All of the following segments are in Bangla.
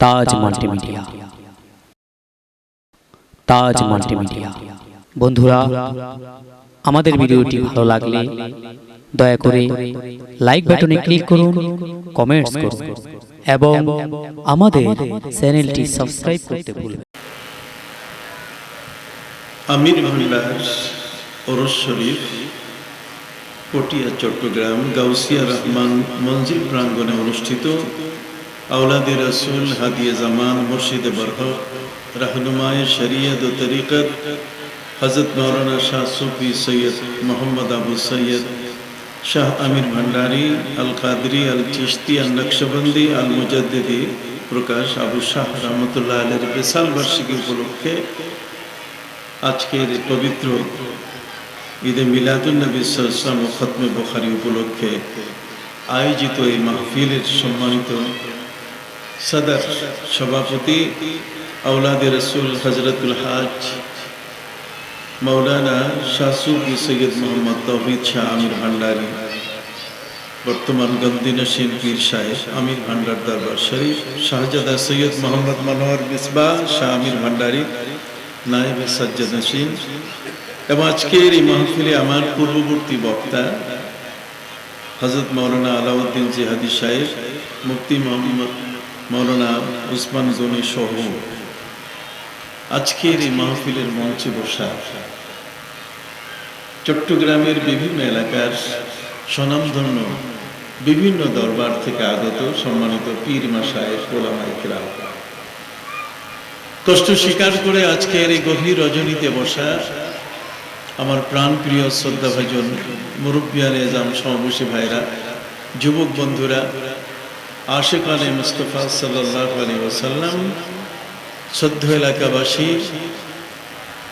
তাজ মাল্টিমিডিয়া। তাজ মাল্টিমিডিয়া বন্ধুরা, আমাদের ভিডিওটি ভালো লাগলে দয়া করে লাইক বাটনে ক্লিক করুন, কমেন্টস করুন এবং আমাদের চ্যানেলটি সাবস্ক্রাইব করতে ভুলবেন না। আমির ভান্ডার ওরস শরীফ, পটিয়া, চট্টগ্রাম গাউসিয়া রহমান মঞ্জিল প্রাঙ্গণে অনুষ্ঠিত আওলাদে রসুল হাদিয়ে জামান মুর্শিদে বরহক রাহনুমায়ে শরিয়ত ও তরিকত হযরত মাওলানা শাহ সুফি সৈয়দ মোহাম্মদ আবু সৈয়দ শাহ আমির ভান্ডারী আল কাদরি আল চিশতি আল নকশবন্দি আল মুজাদ্দিদি প্রকাশ আবু শাহ রহমতুল্লাহ আলাইহির বিশাল বার্ষিকী উপলক্ষে আজকের পবিত্র ঈদে মিলাদুন নবী সাল্লাল্লাহু আলাইহি ওয়াসাল্লাম ও খতমে বুখারী উপলক্ষে আয়োজিত এই মাহফিলের সম্মানিত সদর সভাপতি আওলাদে রসুল হযরতুল হাজ মাওলানা শাহ সুফি সৈয়দ মোহাম্মদ তৌহিদ শাহ আমির ভান্ডারী, বর্তমান গদ্দিনশীন পীর সাহেব আমির ভান্ডার দরবার শরীফ, শাহজাদা সৈয়দ মোহাম্মদ মনোহর মিসবাহ শাহ আমির ভান্ডারী নায়েবে সাজ্জাদনশীন, এবং আজকের এই মাহফিলে আমার পূর্ববর্তী বক্তা হযরত মাওলানা আলাউদ্দিন জিহাদি সাহেব, মুফতি মোহাম্মদ মাওলানা উসমান গনি সহ আজকের এই মাহফিলের মঞ্চে বসা চট্টগ্রামের বিভিন্ন এলাকার স্বনামধন্য বিভিন্ন দরবার থেকে আগত সম্মানিত পীর মাশায়েখ ওলামায়ে কেরাম, কষ্ট স্বীকার করে আজকের এই গভীর রজনীতে বসা আমার প্রাণপ্রিয় শ্রদ্ধাভাজন মুরব্বিয়ানে এজাম সমাবেশী ভাইরা, যুবক বন্ধুরা, আশিকানে মুস্তাফা সাল্লাল্লাহু আলাইহি ওয়াসাল্লাম, শ্রদ্ধ এলাকাবাসী,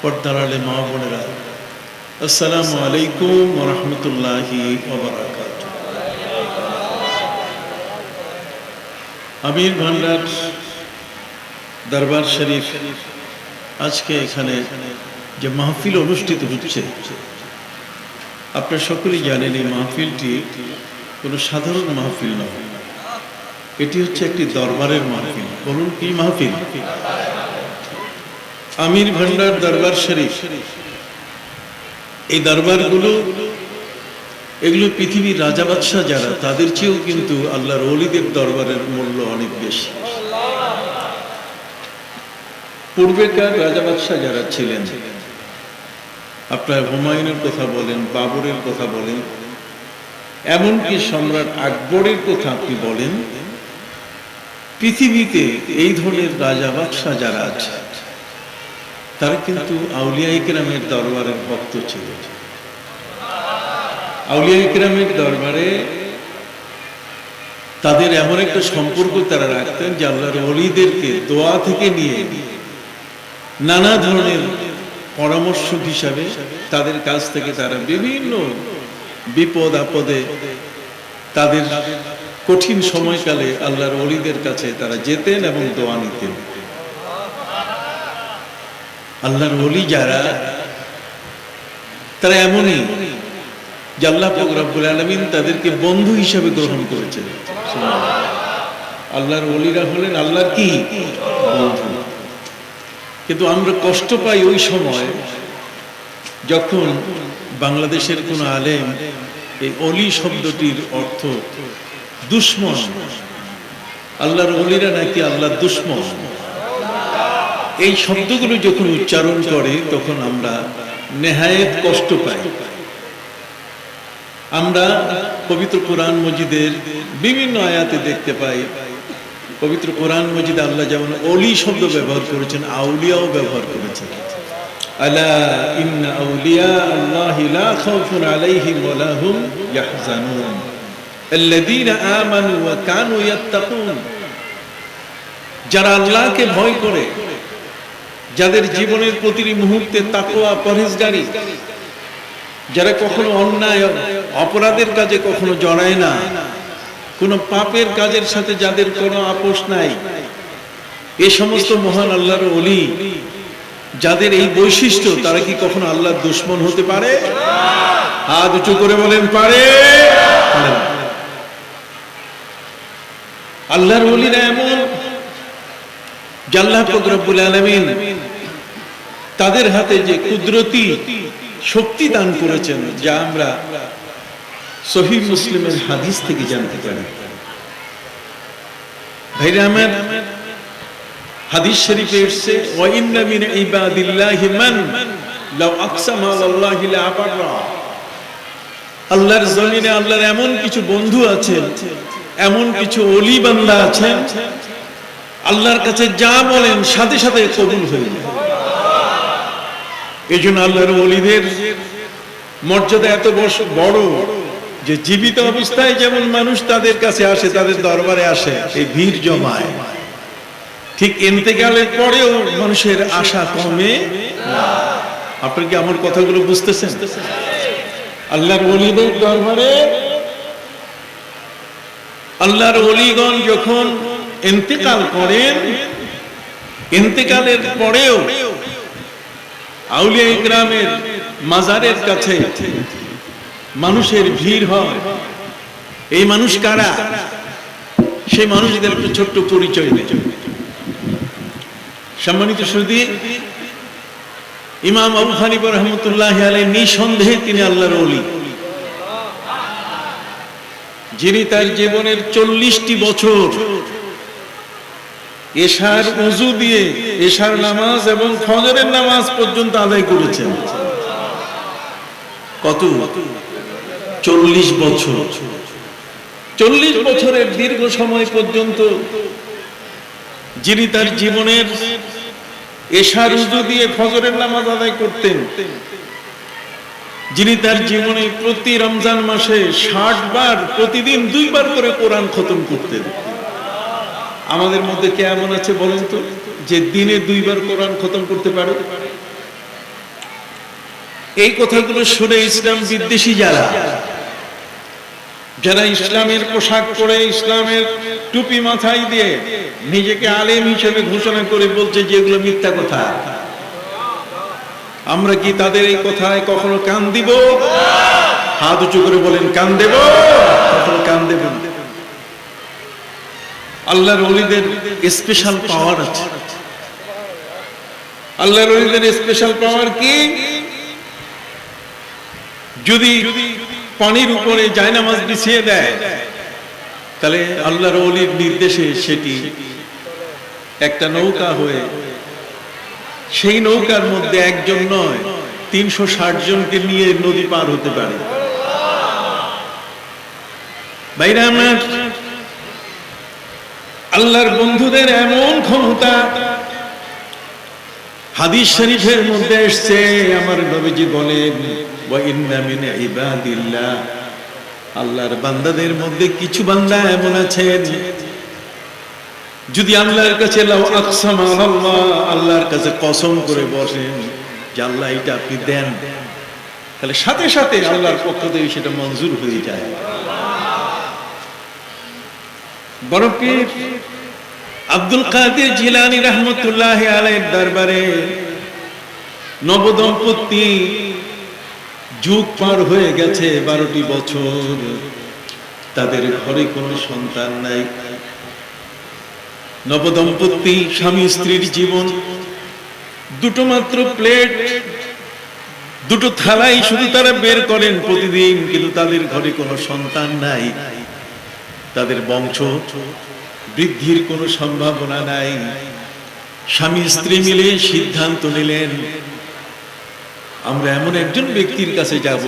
পর্দার আলে মা বোনেরা, আসসালামু আলাইকুম ওয়া রাহমাতুল্লাহি ওয়া বারাকাতুহু। আমির ভান্ডার দরবার শরীফ আজকে এখানে যে মাহফিল অনুষ্ঠিত হচ্ছে, আপনারা সকলেই জানেন এই মাহফিলটি কোনো সাধারণ মাহফিল নয়, এটি হচ্ছে একটি দরবারের মাহফিল। বলুন, কি মাহফিল? আমির ভান্ডার দরবার শরীফ। এই দরবারগুলো, এগুলো পৃথিবীর রাজা বাদশাহ যারা, তাদের চেয়েও কিন্তু আল্লাহর ওলিদের দরবারের মূল্য অনেক বেশি। পূর্বেকার রাজা বাদশাহ যারা ছিলেন, আপনার হুমায়ুনের কথা বলেন, বাবরের কথা বলেন, এমনকি সম্রাট আকবরের কথা আপনি বলেন, পৃথিবীতে এই ধরনের রাজা বাদশাহ যারা আছে তারা কিন্তু আউলিয়া কেরামের দরবারের ভক্ত ছিল। আউলিয়া কেরামের দরবারে তাদের এমন একটা সম্পর্ক তারা রাখতেন যে আল্লাহর ওলিদেরকে দোয়া থেকে নিয়ে নানা ধরনের পরামর্শ হিসাবে তাদের কাছ থেকে তারা বিভিন্ন বিপদ আপদে, তাদের কঠিন সময়কালে আল্লাহর ওলিদের কাছে তারা যেতেন এবং দোয়া নিতেন। আল্লাহর ওলি যারা, তারা এমনই যে আল্লাহ পাক রব্বুল আলামিন তাদেরকে বন্ধু হিসাবে গ্রহণ করেছেন। আল্লাহর ওলিরা হলেন আল্লাহর কি বন্ধু। কিন্তু আমরা কষ্ট পাই ওই সময় যখন বাংলাদেশের কোন আলেম এই অলি শব্দটির অর্থ দুশমন, আল্লাহর ওলিরা নাকি আল্লাহর দুশমন, এই শব্দগুলো যখন উচ্চারণ করে তখন আমরা নেহায়েত কষ্ট পাই। আমরা পবিত্র কোরআন মজিদের বিভিন্ন আয়াতে দেখতে পাই, পবিত্র কোরআন মজিদে আল্লাহ যেমন অলি শব্দ ব্যবহার করেছেন, আউলিয়াও ব্যবহার করেছেন। আলা ইন্না আউলিয়া আল্লাহি লা খাউফুন আলাইহিম ওয়া লা হুম ইয়াহজানুন আল্লাযীনা আমানু ওয়া কানু ইয়াত্তাকুন। যারা আল্লাহকে ভয় করে, যাদের জীবনের প্রতিটি মুহূর্তে তাকওয়া, পরহেজগারি, যারা কখনো অন্যায় অপরাধের কাজে কখনো জড়ায় না, কোন পাপের কাজের সাথে যাদের কোনো আপোষ নাই, এই সমস্ত মহান আল্লাহর ওলি যাদের এই বৈশিষ্ট্য, তারা কি কখনো আল্লাহর দুশমন হতে পারে? হাত উঁচু করে বলেন, পারে? আল্লাহর ওলিরা এমন যে আল্লাহ পাক রব্বুল আলামিন তাদের হাতে যে কুদরতি শক্তি দান করেছেন, যা আমরা সহিহ মুসলিমের হাদিস থেকে জানতে পারি। ভাইরা আমার, হাদিস শরীফে এসেছে, ওয়া ইন্না মিন ইবাদিল্লাহি মান লাউ আকসামা আলাল্লাহি লা আবাররা। আল্লাহর জমিনে আল্লাহর এমন কিছু বন্ধু আছেন, এমন কিছু ওলি বান্দা আছেন, আল্লাহর কাছে যা বলেন সাথে সাথে কবুল হয়ে যায়। এই জন্য আল্লাহর ওলিদের মর্যাদা এত বড় যে জীবিত অবস্থায় যেমন মানুষ তাদের কাছে আসে, তাদের দরবারে আসে, এই ভিড় জমায়, ঠিক ইন্তেকালের পরেও মানুষের আশা কমে না। আপনি কি আমার কথাগুলো বুঝতেছেন? আল্লাহর ওলিদের দরবারে আল্লাহর ওলিগণ যখন ইন্তেকাল করেন, ইন্তেকালের পরেও আউলিয়া ইকরামের মাজারের কাছে মানুষের ভিড় হয়। এই মানুষ কারা? সেই মানুষদের একটু ছোট্ট পরিচয় দেয়। সম্মানিত সুধী, ইমাম আবু হানিফা রাহমাতুল্লাহি আলাইহি নিঃসন্দেহে তিনি আল্লাহর ওলি, যিনি তার জীবনের 40টি বছর এশার ওযু দিয়ে এশার নামাজ এবং ফজরের নামাজ পর্যন্ত আদায় করেছেন। কত? 40 বছর। 40 বছরের দীর্ঘ সময় পর্যন্ত যিনি তার জীবনের এশার ওযু দিয়ে ফজরের নামাজ আদায় করতেন, যিনি তার জীবনে প্রতি রমজান মাসে 60 বার, প্রতিদিন 2 বার করে কোরআন খতম করতেন। আমাদের মধ্যে কে এমন আছে বলেন তো যে দিনে 2 বার কোরআন খতম করতে পারে? এই কথাগুলো শুনে ইসলাম বিদ্বেষী যারা ইসলামের পোশাক পরে, ইসলামের টুপি মাথায় দিয়ে নিজেকে আলেম হিসেবে ঘোষণা করে বলছে যে এগুলো মিথ্যা কথা, আমরা কি তাদের এই কথায় কখনো কান দিব? হাত উঁচু করে বলেন, কান দেব? কখনো কান দেব? আল্লাহর ওলিদের স্পেশাল পাওয়ার আছে। আল্লাহর ওলিদের স্পেশাল পাওয়ার কি? যদি পানির উপরে জায়নামাজ বিছিয়ে দেয়, তাহলে আল্লাহর ওলির নির্দেশে সেটি একটা নৌকা হয়ে সেই নৌকার মধ্যে একজন নয় 360 জনকে নিয়ে নদী পার হতে পারে। ভাইরা আমার, আল্লাহর বন্ধুদের এমন ক্ষমতা হাদিস শরীফের মধ্যে এসেছে। আমার নবীজি বলেন, ওয়া ইন্না মিন ইবাদিল্লাহ, আল্লাহর বান্দাদের মধ্যে কিছু বান্দা এমন আছেন, যদি আল্লাহর কাছে লাউ আকসামা আলাল্লাহ, আল্লাহর কাছে কসম করে বসেন যে আল্লাহ এটা আপনি দেন, তাহলে সাথে সাথে আল্লাহর পক্ষ থেকে সেটা মঞ্জুর হয়ে যায়। বড় পীর আব্দুল কাদের জিলানী রাহমাতুল্লাহি আলাইহির দরবারে নবদম্পতি, যুগ পার হয়ে গেছে 12টি বছর, তাদের ঘরে কোনো সন্তান নাই। নবদম্পতি স্বামী স্ত্রীর জীবন, দুটো মাত্র প্লেট, দুটো থালাই শুধু তারা বের করেন প্রতিদিন, কিন্তু তাদের ঘরে কোনো সন্তান নাই, তাদের বংশ বৃদ্ধির কোনো সম্ভাবনা নাই। স্বামী স্ত্রী মিলে সিদ্ধান্ত নিলেন, আমরা এমন একজন ব্যক্তির কাছে যাব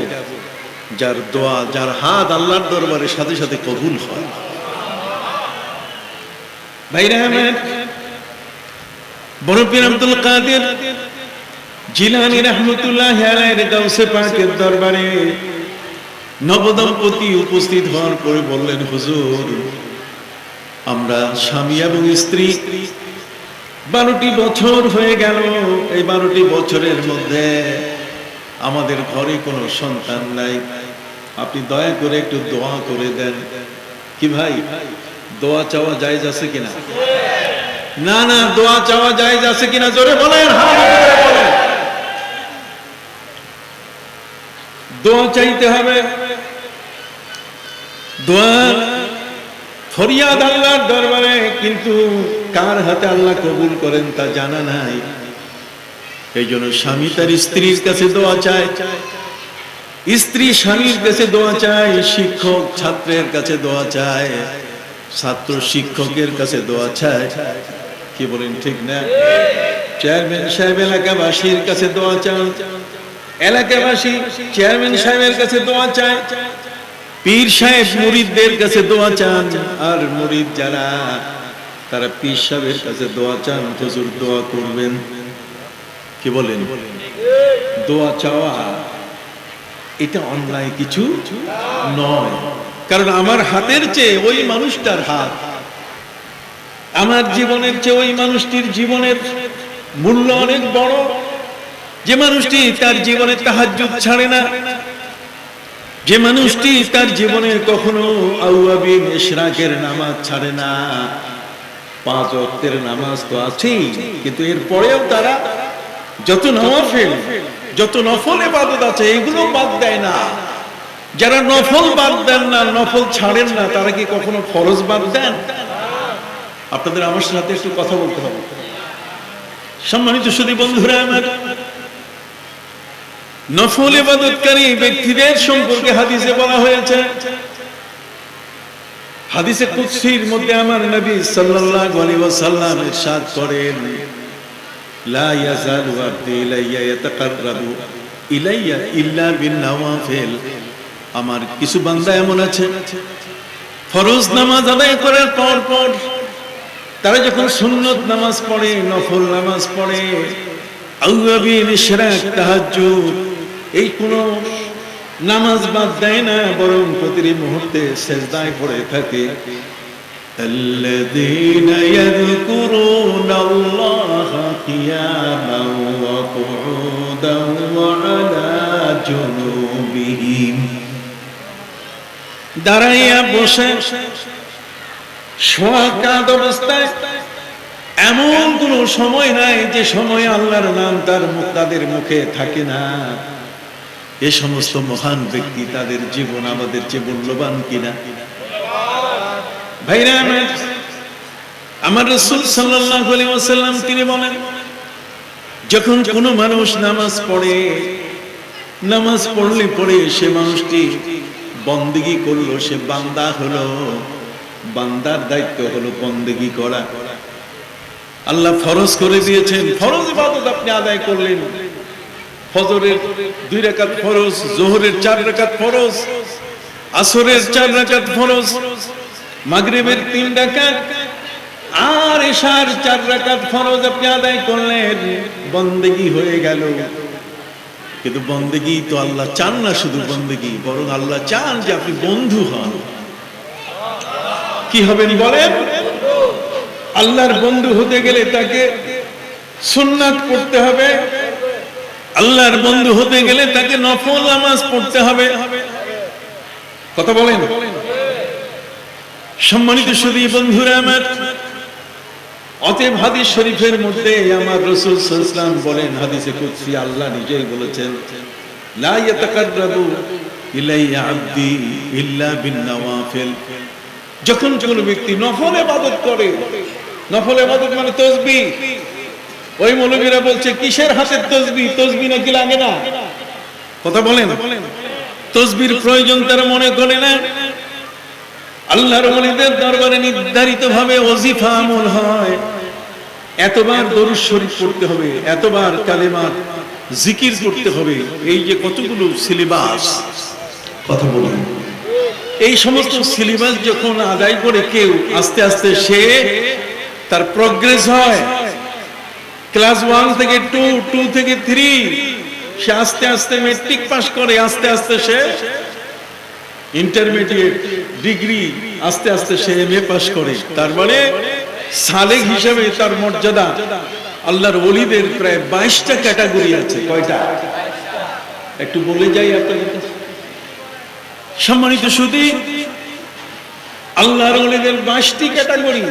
যার দোয়া, যার হাত আল্লাহর দরবারে সাথে সাথে কবুল হয়। ভাইরা আমার, বড় পীর আব্দুল কাদের জিলানী রাহমাতুল্লাহি আলাইহি গাউসে পাকের দরবারে নবদম্পতি উপস্থিত হওয়ার পরে বললেন, হুজুর, আমরা স্বামী এবং স্ত্রী 12টি বছর হয়ে গেল, এই 12টি বছরের মধ্যে আমাদের ঘরে কোনো সন্তান নাই, আপনি দয়া করে একটু দোয়া করে দেন। কি ভাই, দোয়া চাওয়া জায়েজ আছে কিনা? না না, দোয়া চাওয়া জায়েজ আছে কিনা জোরে বলেন, বলেন। দোয়া চাইতে হবে। দোয়া ফরিয়াদ আল্লাহর দরবারে, কিন্তু কার হাতে আল্লাহ কবুল করেন তা জানা নাই। এই জন্য স্বামী তার স্ত্রীর কাছে দোয়া চায়, স্ত্রী স্বামীর কাছে দোয়া চায়, শিক্ষক ছাত্রের কাছে দোয়া চায়, ছাত্র শিক্ষকের কাছে দোয়া চায়। কি বলেন, ঠিক না? চেয়ারম্যান সাহেব এলাকাবাসীর কাছে দোয়া চান, এলাকাবাসী চেয়ারম্যান সাহেবের কাছে দোয়া চায়, পীর সাহেব মুরিদদের কাছে দোয়া চান, আর মুরিদ যারা তারা পীর সাহেবের কাছে দোয়া চান, হুজুর দোয়া করবেন। কি বলেন? দোয়া চাওয়া এটা অন্যায় কিছু নয়, কারণ আমার হাতের চেয়ে ওই মানুষটার হাত, আমার জীবনের চেয়ে ওই মানুষটির জীবনের মূল্য অনেক বড়। যে মানুষটি তার জীবনে তাহাজ্জুদ ছাড়ে না, যে মানুষটি তার জীবনে কখনো আওয়াবিন ইশরাকের নামাজ ছাড়ে না, 5 ওয়াক্তের নামাজ তো আছেই, কিন্তু এরপরেও তারা যত নওয়াফিল, যত নফল ইবাদত আছে এগুলো বাদ দেয় না। যারা নফল বাদ দেন না, নফল ছাড়েন না, তারা কি কখনো ফরজ বাদ দেন? আপনাদের আমার সাথে একটু কথা বলতে হবে। সম্মানিত সুধী বন্ধুরা আমার, নফল ইবাদতকারী ব্যক্তিদের সম্পর্কে হাদিসে বলা হয়েছে, হাদিসে কুদসির মধ্যে আমার নবী সাল্লাল্লাহু আলাইহি ওয়াসাল্লাম ইরশাদ করেন, লা ইয়াজালু আবদি ইলাইয়া ইয়াতাকাররাবু ইলাইয়া ইল্লা বিন নওয়াফিল। আমার কিছু বান্দা এমন আছে, ফরজ নামাজ আদায় করার পর পর তারা যখন সুন্নত নামাজ পড়ে, নফল নামাজ পড়ে, আওয়াবিন ইশরাক, তাহাজ্জুদ, এই কোন নামাজ বাদ দেয় না, বরং প্রতিটি মুহূর্তে সিজদায় পড়ে থাকে। الذين يذكرون الله قياما وقعودا وعلى جنوبهم। দাঁড়াইয়া বসে শোয়া কাঁদ অবস্থায় এমন কোন সময় নাই যে সময় আল্লাহর নাম তাদের মুখে থাকে না। এই সমস্ত মহান ব্যক্তি, তাদের জীবন আমাদের চেয়ে মূল্যবান কিনা? ভাইরা আমার রাসূল সাল্লাল্লাহু আলাইহি ওয়াসাল্লাম তিনি বলেন, যখন কোন মানুষ নামাজ পড়ে, নামাজ পড়লে পড়ে সে মানুষটি বন্দেগী করলো, সে বান্দা হলো, বান্দার দায়িত্ব হলো বন্দেগী করা। আল্লাহ ফরজ করে দিয়েছেন, ফরজ ইবাদত আপনি আদায় করলেন, ফজরের 2 রাকাত ফরজ, যোহরের 4 রাকাত ফরজ, আসরের 4 রাকাত ফরজ, মাগরিবের 3 রাকাত, আর ইশার 4 রাকাত ফরজ আপনি আদায় করলেন, বন্দেগী হয়ে গেল। কিন্তু বন্দেগী তো আল্লাহ চান না শুধু বন্দেগী, বরং আল্লাহ চান যে আপনি বন্ধু হন। কি হবেন বলেন? আল্লাহর বন্ধু হতে গেলে তাকে সুন্নাত পড়তে হবে, আল্লাহর বন্ধু হতে গেলে তাকে নফল নামাজ পড়তে হবে। কথা বলেন? সম্মানিত সুধী বন্ধুরা আমার, অতএব হাদিস শরীফের মধ্যে আমার রাসূল সাল্লাল্লাহু আলাইহি ওয়াসাল্লাম বলেন, হাদিসে কুদসি আল্লাহ নিজেই বলেছেন, লা ইয়াতাকাররাবু ইলাইয়া আবদি ইল্লা বিন নওয়াফিল। যখন কোন ব্যক্তি নফল ইবাদত করে, নফল ইবাদত মানে তাসবিহ, ওই মৌলবীরা বলছে কিসের হাতের তাসবিহ, তাসবিহ নাকি লাগে না? কথা বলেন? তাসবিহর প্রয়োজন তারা মনে করে না। আল্লাহর ওলিদের দরবারে নির্ধারিত ভাবে ওজিফা আমল হয়, এতবার দরুদ শরীফ পড়তে হবে, এতবার কালেমার জিকির করতে হবে, এই যে কতগুলো সিলেবাস, কথা বলেন, এই সমস্ত সিলেবাস যখন আদায় করে কেউ, আস্তে আস্তে সে তার প্রোগ্রেস হয়, ক্লাস 1 থেকে 2, 2 থেকে 3, সে আস্তে আস্তে ম্যাট্রিক পাস করে, আস্তে আস্তে সে ইন্টারমিডিয়েট ডিগ্রি, আস্তে আস্তে সে এমএ পাস করে। তার মানে সালেক হিসেবে তার মর্যাদা, আল্লাহর ওলিদের প্রায় 22টা ক্যাটাগরি আছে। কয়টা? একটু বলে যাই আপনাদের কাছে। সম্মানিত সুধী, আল্লাহর ওলিদের 22টি ক্যাটাগরি।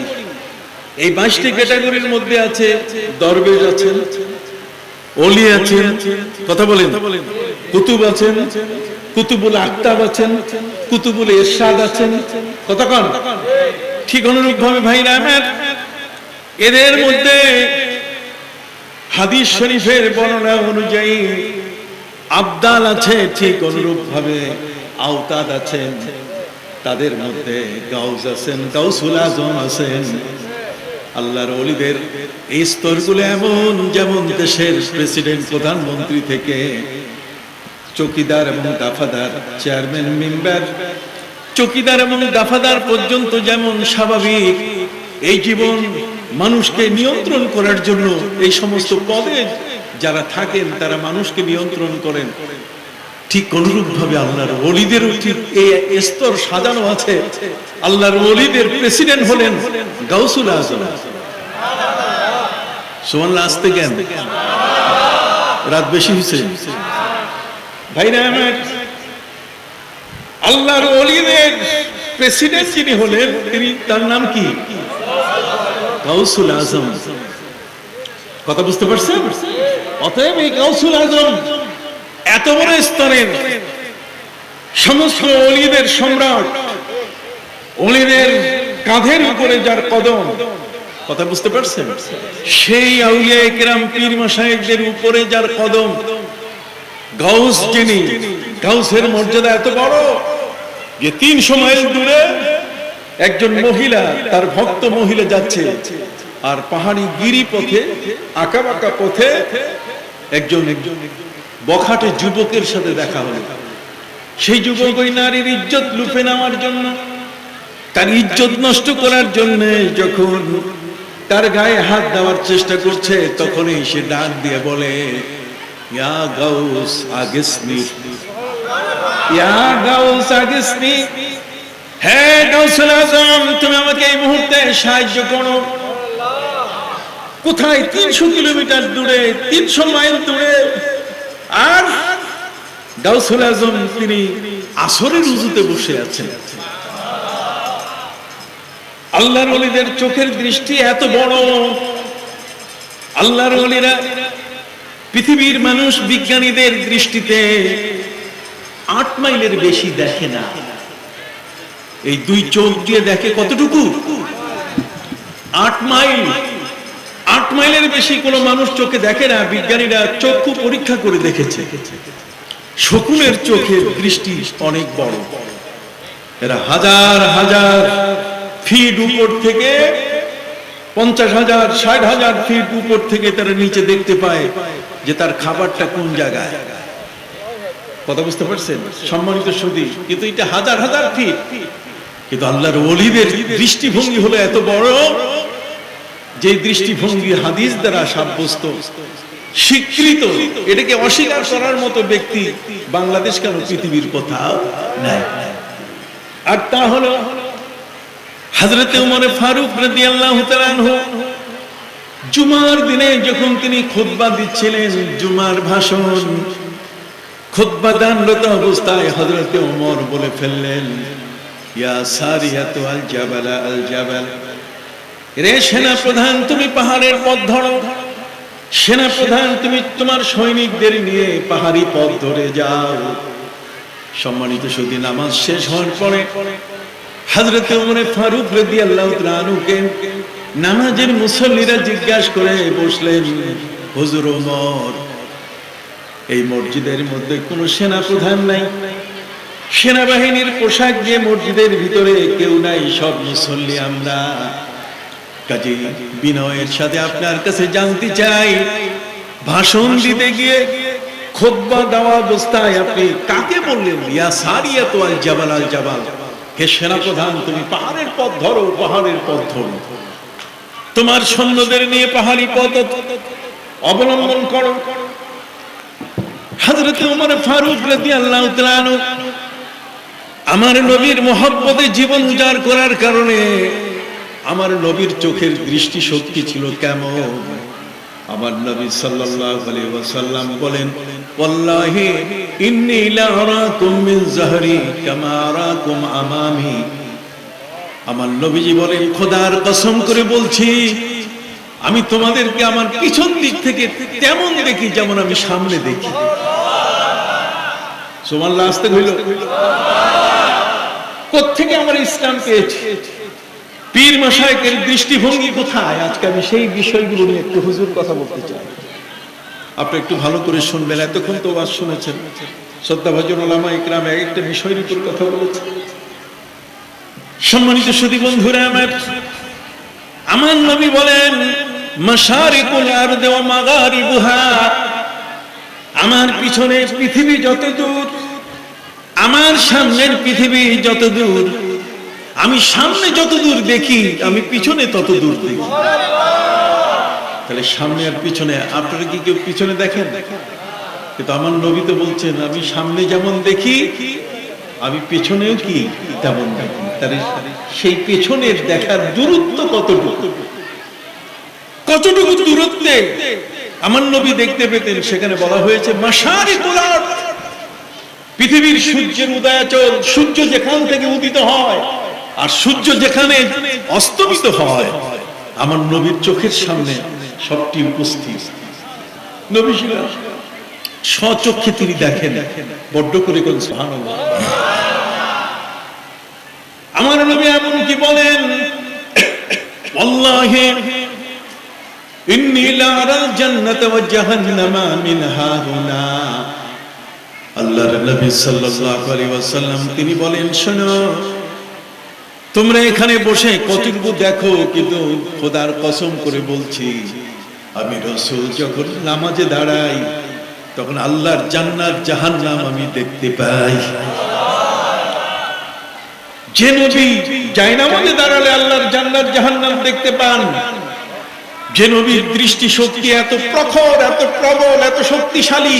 এই 22টি ক্যাটাগরির মধ্যে আছে দরবেশ আছেন, ওলি আছেন, কথা বলেন, কুতুব আছেন, কুতুবুল আকতাব আছেন, কুতুবুল ইরশাদ আছেন, কথা কন, ঠিক অনুরূপ ভাবে ভাইরা আমার, এদের মধ্যে হাদিস শরীফের বর্ণনা অনুযায়ী আবদাল আছে, ঠিক অনুরূপ ভাবে আওতাদ আছেন। তাদের মধ্যে গাউস আছেন, গাউসুল আজম আছেন। আল্লাহর ওলিদের এই স্তরগুলো এমন, যেমন দেশের প্রেসিডেন্ট, প্রধানমন্ত্রী থেকে চৌকিদার এবং দাফাদার, চেয়ারম্যান, মেম্বার, চৌকিদার এবং দাফাদার পর্যন্ত যেমন স্বাভাবিক, এই জীবন মানুষকে নিয়ন্ত্রণ করার জন্য এই সমস্ত পদে যারা থাকেন তারা মানুষকে নিয়ন্ত্রণ করেন, ঠিক অনুরূপ ভাবে আল্লাহর ওলিদেরও ঠিক এই স্তর সাজানো আছে। আল্লাহর ওলিদের প্রেসিডেন্ট হলেন গাউসুল আজম। সুবহানাল্লাহ, আসতে জ্ঞান, রাত বেশি হয়েছে ভাইরা আমার। আল্লাহর ওলিদের প্রেসিডেন্ট যিনি হলেন, তিনি, তার নাম কি? গাউসুল আজম। কথা বুঝতে পারছেন? অতএব এই গাউসুল আজম এত বড় স্তরের সমস্ত ওলিদের সম্রাট, ওলিদের কাঁধের উপরে যার কদম, কথা বুঝতে পারছেন? সেই আউলিয়া কেরাম, পীর মাশায়েখদের উপরে যার কদম, গাউস যিনি, গাউসের মর্যাদা এত বড় যে 300 মাইল দূরে একজন মহিলা, তার ভক্ত মহিলা যাচ্ছে, আর পাহাড়ি গিরি পথে, আঁকা বাঁকা পথে একজন বখাটে যুবকের সাথে দেখা হলো। সেই যুবক ওই নারীর ইজ্জত লুফে নেওয়ার জন্য, তার ইজ্জত নষ্ট করার জন্য যখন তার গায়ে হাত দেওয়ার চেষ্টা করছে, তখনই সে ডাক দিয়ে বলে, ইয়া গাউস আগিসনি, ইয়া গাউস আগিসনি, হে গাউসুল আজম, তুমি আমাকে এই মুহূর্তে সাহায্য করো। কোথায়? 300 কিলোমিটার দূরে, 300 মাইল দূরে। আর গাউসুল আজম তিনি আসরের উজুতে বসে আছেন। আল্লাহর ওলিদের চোখের দৃষ্টি এত বড়। আল্লাহর ওলিরা পৃথিবীর মানুষ, বিজ্ঞানীদের দৃষ্টিতে 8 মাইলের বেশি দেখে না। এই 2 চোখ দিয়ে দেখে কতটুকু? 8 মাইল। 8 মাইলের বেশি কোনো মানুষ চোখে দেখে না। বিজ্ঞানীরা চক্ষু পরীক্ষা করে দেখেছে, শকুনের চোখের দৃষ্টি অনেক বড়। এরা হাজার হাজার ফিট উপর থেকে, 50,000, 60,000 ফিট উপর থেকে তারা নিচে দেখতে পায় যে তার খাবারটা কোন জায়গায়। কথা বুঝতে পারছেন সম্মানিত সুধী? কিন্তু এটা হাজার হাজার ফিট। কিন্তু আল্লাহর ওলিদের দৃষ্টিভঙ্গি হলো এত বড়, যে দৃষ্টিভঙ্গি হাদিস দ্বারা সাব্যস্ত, স্বীকৃত। এটাকে অস্বীকার করার মতো ব্যক্তি বাংলাদেশ কেন, পৃথিবীর কোথাও নাই। আর তা হলো হযরত ওমর ফারুক রাদিয়াল্লাহু তাআলা আনহু জুমার দিনে যখন তিনি খুতবা দিচ্ছিলেন, জুমার ভাষণ, খুতবা দানরত অবস্থায় হযরত ওমর বলে ফেললেন, ইয়া সারিয়াতু আল জাবাল আল জাবাল, রে সেনা প্রধান, তুমি পাহাড়ের পথ ধরো। সেনা প্রধান, তুমি তোমার সৈনিকদের নিয়ে পাহাড়ি পথ ধরে যাও। সম্মানিত সুধী, নামাজ শেষ হওয়ার পরে হযরত ওমর ফারুক রাদিয়াল্লাহু তাআলা আনহুকে নামাজের মুসল্লিরা জিজ্ঞাসা করে বসলেন, হুজুর ওমর, এই মসজিদের মধ্যে কোনো সেনা প্রধান নাই, সেনাবাহিনীর পোশাক যে মসজিদের ভিতরে কেউ নাই, সব মুসল্লি আমরা। কাজী বিনয়ের সাথে আপনার কাছে জানতে চাই, ভাষণ দিতে গিয়ে, খুতবা দেওয়া অবস্থায় আপনি কাকে বললেন ইয়া সারিয়াতু আল জাবাল আল জাবাল? হে সেনাপ্রধান, তুমি পাহাড়ের পথ ধরো, পাহাড়ের পথ ধরো, তোমার সৈন্যদের নিয়ে পাহাড়ি পথ অবলম্বন করো। হযরত ওমর ফারুক রাদিয়াল্লাহু তাআলা আনহু আমার নবীর মহব্বতে জীবন উজাড় করার কারণে আমার নবীর চোখের দৃষ্টি শক্তি ছিল কেমন? আমার নবী সাল্লাল্লাহু আলাইহি ওয়াসাল্লাম বলেন, ওয়াল্লাহি ইন্নী লা আরাকুম মিন যাহরি কামা আরাকুম আমামি। আমার নবীজি বলেন, খোদার কসম করে বলছি, আমি তোমাদেরকে আমার পিছন দিক থেকে তেমন দেখি যেমন আমি সামনে দেখি। সুবহানাল্লাহ, আসতে হইল। কোত্থেকে আমরা ইসলাম পেয়েছি? পীর মাশায়েখের দৃষ্টিভঙ্গি কোথায়, আজকে আমি সেই বিষয়গুলো নিয়ে একটু হুজুর কথা বলতে চাই। আপনি একটু ভালো করে শুনবেন, এতক্ষণ তো ওয়াজ শুনেছেন, শ্রদ্ধাভাজন ওলামা ইকরাম এক একটা বিষয়ের উপর কথা বলেছেন। সম্মানিত সুধী বন্ধুরা আমার নবী বলেন মাশারিকুল আরদি ওয়া মাগারিবুহা, আমার পিছনে পৃথিবী যত দূর, আমার সামনের পৃথিবী যত দূর, আমি সামনে যত দূর দেখি আমি পিছনে তত দূর দেখি। তাহলে সামনে আর পিছনে, আপনারা কি কেউ পিছনে দেখেন? কিন্তু আমার নবী তো বলছেন আমি সামনে যেমন দেখি আমি পেছনেও কি তেমন দেখি। তাহলে সেই পেছনের দেখার দূরত্ব কতটুকু, কতটুকু দূরত্বে আমার নবী দেখতে পেতেন, সেখানে বলা হয়েছে মাশারিকুল আরদ, পৃথিবীর সূর্যের উদয়াচল, সূর্য যেখান থেকে উদিত হয় আর সূর্য যেখানে অস্তমিত হয়, আমার নবীর চোখের সামনে সবটি উপস্থিত। নবী স্বচক্ষে তিনি দেখেন, বড্ড করে কোন সুবহানাল্লাহ। আমার নবী এমন কি বলেন, আল্লাহি ইন্নী লা আরাল জান্নাতা ওয়া জাহান্নামা মিন হাহুনা। আল্লাহর নবী সাল্লাল্লাহু আলাইহি ওয়াসাল্লাম তিনি বলেন, শোনো তোমরা এখানে বসে কতটুকু দেখো, কিন্তু খোদার কসম করে বলছি আমি রাসূল যখন নামাজে দাঁড়াই তখন আল্লাহর জান্নাত জাহান্নাম আমি দেখতে পাই। যে নবী জায়নামাজে দাঁড়ালে আল্লাহর জান্নাত জাহান্নাম দেখতে পান, যে নবীর দৃষ্টি শক্তি এত প্রখর, এত প্রবল, এত শক্তিশালী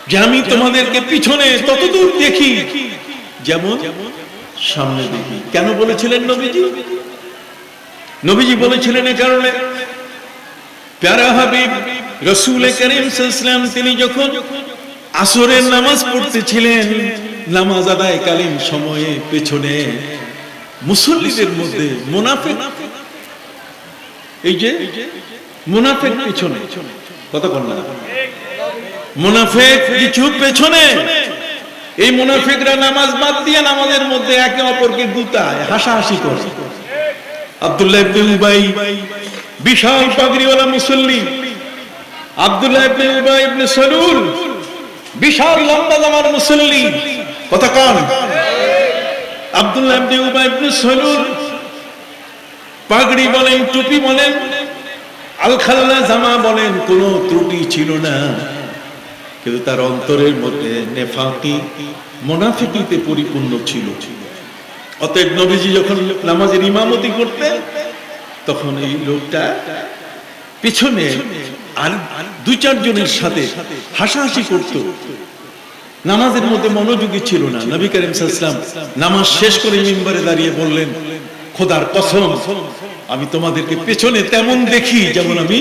যে আমি তোমাদেরকে পিছনে ততদূর দেখি যেমন সামনে দেখি। কেন বলেছিলেন নবীজি? নবীজি বলেছিলেন এ কারণে, প্যারা হাবিব রাসূল করিম সাল্লাল্লাহু আলাইহি ওয়াসাল্লাম তিনি যখন আসরের নামাজ পড়তেছিলেন, নামাজ আদায়কালীন সময়ে পেছনে মুসল্লিদের মধ্যে মুনাফিক, এই যে মুনাফিক পিছনে, কতক্ষণ না মুনাফিক কিছু পেছনে, এই মুনাফিকরা নামাজ বাদ দিয়ে নামাজের মধ্যে একে অপরকে গুতায়, হাসাহাসি করে। আব্দুল্লাহ ইবনে উবাই বিশাল পাগড়িওয়ালা মুসল্লি, আব্দুল্লাহ ইবনে উবাই ইবনে সালুল বিশাল লম্বা জামার মুসল্লি, কথা কন। আব্দুল্লাহ ইবনে উবাই ইবনে সালুল পাগড়ি বলেন, টুপি বলেন, আলখাল্লা জামা বলেন, কোনো ত্রুটি ছিল না, কিন্তু তার অন্তরের মধ্যে নেফাকি মুনাফিকিতে পরিপূর্ণ ছিল। অতএব নবীজি যখন নামাজের ইমামতি করতেন তখন এই লোকটা পিছনে আর দুই চারজনের সাথে হাসাহাসি করত, নামাজের মধ্যে মনোযোগী ছিল না। নবী করিম সাল্লাল্লাহু আলাইহি ওয়াসাল্লাম নামাজ শেষ করে মিম্বরে দাঁড়িয়ে বললেন, খোদার কসম আমি তোমাদেরকে পেছনে তেমন দেখি যেমন আমি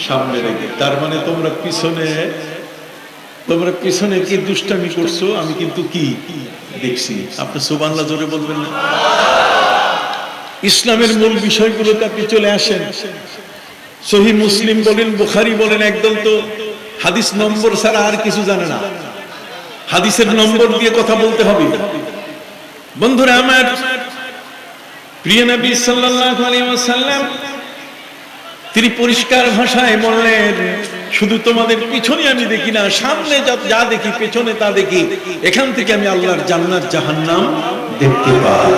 সামনে দেখি। তার মানে তোমরা পিছনে কি দুষ্টামি করছো, আমি কিন্তু কি দেখছি। আপনি সুবহানাল্লাহ জোরে বলবেন না? ইসলামের মূল বিষয়গুলোতে আপনি চলে আসেন। সহিহ মুসলিম বলেন, বুখারী বলেন, একদল তো হাদিস নম্বর ছাড়া আর কিছু জানে না, হাদিসের নম্বর দিয়ে কথা বলতে হবে। বন্ধুরা আমার, প্রিয় নবী সাল্লাল্লাহু আলাইহি ওয়াসাল্লাম তিনি পরিষ্কার ভাষায় বললেন, শুধু তোমাদের পিছনে আমি দেখি না, সামনে যা দেখি পেছনে তা দেখি, এখান থেকে আমি আল্লাহর জান্নাত জাহান্নাম দেখতে পাই।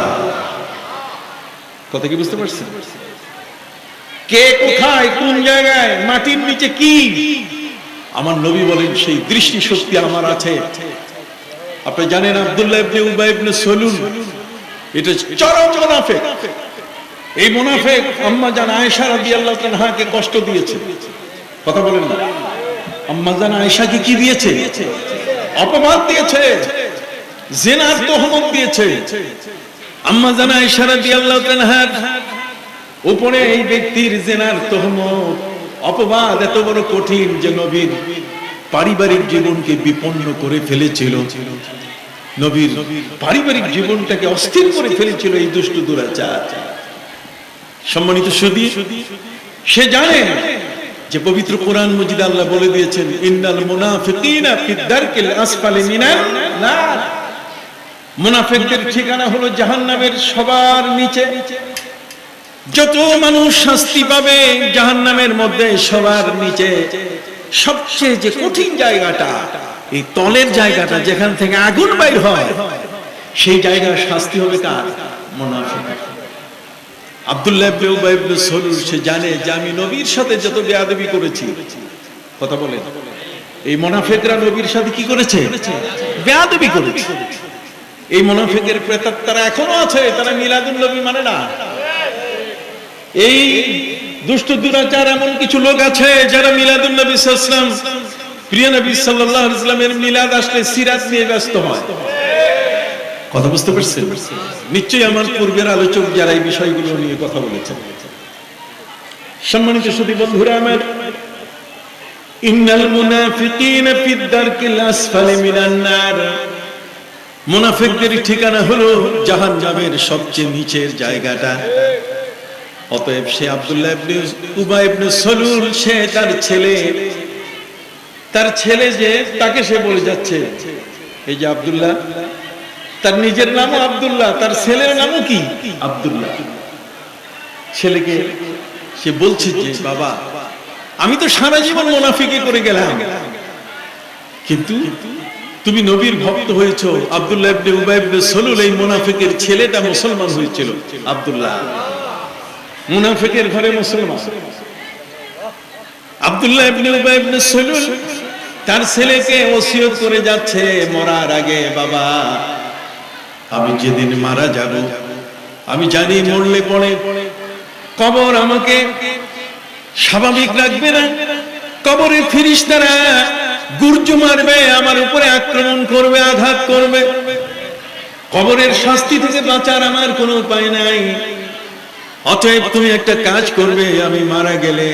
কথা কি বুঝতে পারছেন? কে কোথায় কোন জায়গায় মাটির নিচে কি, আমার নবী বলেন সেই দৃষ্টি শক্তি আমার আছে। আপনি জানেন আব্দুল্লাহ ইবনে উবাই ইবনে সালুল এটা চরম মুনাফিক। এই মুনাফিক আম্মা জান আয়েশা রাদিয়াল্লাহু তাআলাকে কষ্ট দিয়েছে। কথা বলেন না? আম্মা জান আয়েশাকে কি দিয়েছে? অপমান দিয়েছে, জিনার তহমত দিয়েছে। আম্মা জান আয়েশা রাদিয়াল্লাহু তাআলার উপরে এই ব্যক্তির জিনার তহমত, অপবাদ এত বড় কঠিন যে নবীর পারিবারিক জীবনকে বিপন্ন করে ফেলেছিল, নবীর পারিবারিক জীবনটাকে অস্থির করে ফেলেছিল এই দুষ্ট দুরাচার। সম্মানিত সুধী, সে জানে যে পবিত্র কোরআন মজিদ আল্লাহ বলে দিয়েছেন, ইন্নাল মুনাফিকিনা ফিদ দারকিল আসফালি মিনান নার। মুনাফিকদের ঠিকানা হলো জাহান্নামের সবার নিচে। যত মানুষ শাস্তি পাবে জাহান্নামের মধ্যে সবার নিচে সবচেয়ে যে কঠিন জায়গাটা, এই তলের জায়গাটা যেখান থেকে আগুন বাইর হয়, সেই জায়গার শাস্তি হবে কার? মুনাফিক। আব্দুল্লাহ ইবনে উবাই ইবনে সালুল সে জানে যে আমি নবীর সাথে যত বেয়াদবি করেছি, কথা বলেন, এই মুনাফিকরা নবীর সাথে কি করেছে? বেয়াদবি করেছে। এই মুনাফিকের প্রেতাত্মারা এখনো আছে, তারা মিলাদুন নবী মানে না। এই দুষ্ট দুরাচার এমন কিছু লোক আছে যারা মিলাদুন নবী সাল্লাল্লাহু আলাইহি ওয়াসাল্লাম, প্রিয় নবী সাল্লাল্লাহু আলাইহি ওয়াসাল্লামের মিলাদ আসলে সিরাত নিয়ে ব্যস্ত হয়। কথা বুঝতে পারছেন? নিশ্চয়ই আমার পূর্বের আলোচক যারা এই বিষয়গুলো নিয়ে কথা বলেছেন। সম্মানিত সুধী বন্ধুরা আমার, ইন্নাল মুনাফিকিনা ফিদ দারকিল আসফালি মিনান নার, মুনাফিকদের ঠিকানা হলো জাহান্নামের সবচেয়ে নিচের জায়গাটা। অতএব সে আব্দুল্লাহ ইবনে উবাই ইবনে সালুল, সে তার ছেলে যে তাকে সে বলে যাচ্ছে, এই যে আব্দুল্লাহ, তার নিজের নামও আব্দুল্লাহ, তার ছেলের নামও কি? আব্দুল্লাহ। ছেলেকে সে বলছে যে বাবা, আমি তো সারা জীবন মুনাফিকি করে গেলাম, কিন্তু তুমি নবীর ভক্ত হয়েছো। আব্দুল্লাহ ইবনে উবাই ইবনে সালুল, এই মুনাফিকের ছেলেটা মুসলমান হয়েছিল। আব্দুল্লাহ মুনাফিকের ঘরে মুসলমান। আব্দুল্লাহ ইবনে উবাই ইবনে সালুল তার ছেলেকে ওসিয়ত করে যাচ্ছে মরার আগে, বাবা আমি যেদিন মারা যাব, আমি জানি মরলে পরে কবর আমাকে স্বাভাবিক রাখবে না, কবরে ফেরেশতারা গুর্জ মারবে, আমার উপরে আক্রমণ করবে, আঘাত করবে। কবরের শাস্তি থেকে বাঁচার আমার কোনো উপায় নাই। অতএব তুমি একটা কাজ করবে, আমি মারা গেলে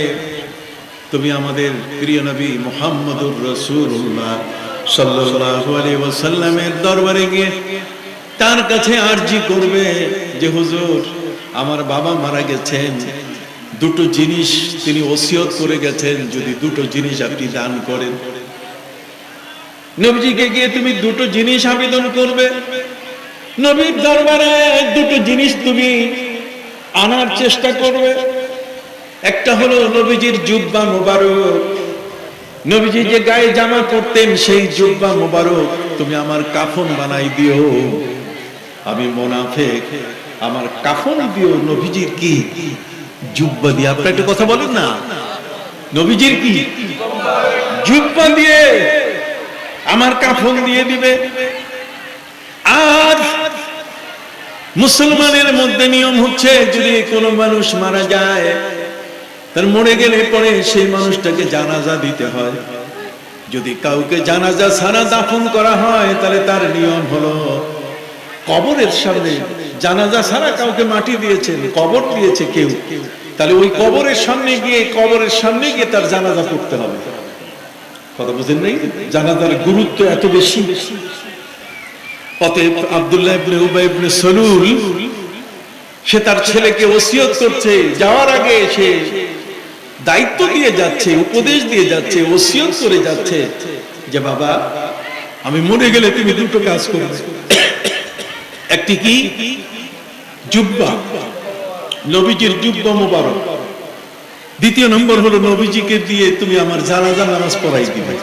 তুমি আমাদের প্রিয় নবী মুহাম্মদুর রাসূলুল্লাহ সাল্লাল্লাহু আলাইহি ওয়াসাল্লামের দরবারে গিয়ে তার কাছে আরজি করবে যে হুজুর, আমার বাবা মারা গেছেন, দুটো জিনিস তিনি ওসিয়ত করে গেছেন, যদি দুটো জিনিস আপনি দান করেন। নবীজিকে গিয়ে তুমি দুটো জিনিস আবেদন করবে, নবীর দরবারে দুটো জিনিস তুমি আনার চেষ্টা করবে। একটা হলো নবীজির জুব্বা মোবারক, নবীজি যে গায়ে জামা পরতেন সেই জুব্বা মোবারক তুমি আমার কাফন বানাই দিও। আমি মুনাফিক, আমার কাফন দিও নবীজির কি? জুব্বা দিয়ে। আপনারা একটা কথা বলেন না, নবীজির কি? জুব্বা দিয়ে আমার কাফন দিয়ে দিবে। আর মুসলমানের মধ্যে নিয়ম হচ্ছে, যদি কোনো মানুষ মারা যায়, তার মরে গেলে পরে সেই মানুষটাকে জানাজা দিতে হয়। যদি কাউকে জানাজা ছাড়া দাফন করা হয়, তাহলে তার নিয়ম হলো কবরের সামনে, জানাজা ছাড়া কাউকে মাটি দিয়েছেন, কবর দিয়েছে কেউ, তাহলে ওই কবরের সামনে গিয়ে তার জানাজা পড়তে হবে। কথা বুঝেন নাই? জানাজার গুরুত্ব এত বেশি। অতএব আব্দুল্লাহ ইবনে উবাই ইবনে সালুল সে তার ছেলেকে ওসিয়ত করছে, যাওয়ার আগে সে দায়িত্ব দিয়ে যাচ্ছে, উপদেশ দিয়ে যাচ্ছে, ওসিয়ত করে যাচ্ছে যে বাবা আমি মরে গেলে তুমি দুটো কাজ করবে। একটি কি? জুব্বা, নবীজির জুব্বা মোবারক। দ্বিতীয় নম্বর হলো নবীজিকে দিয়ে তুমি আমার জানাজা নামাজ পড়াই দিবে।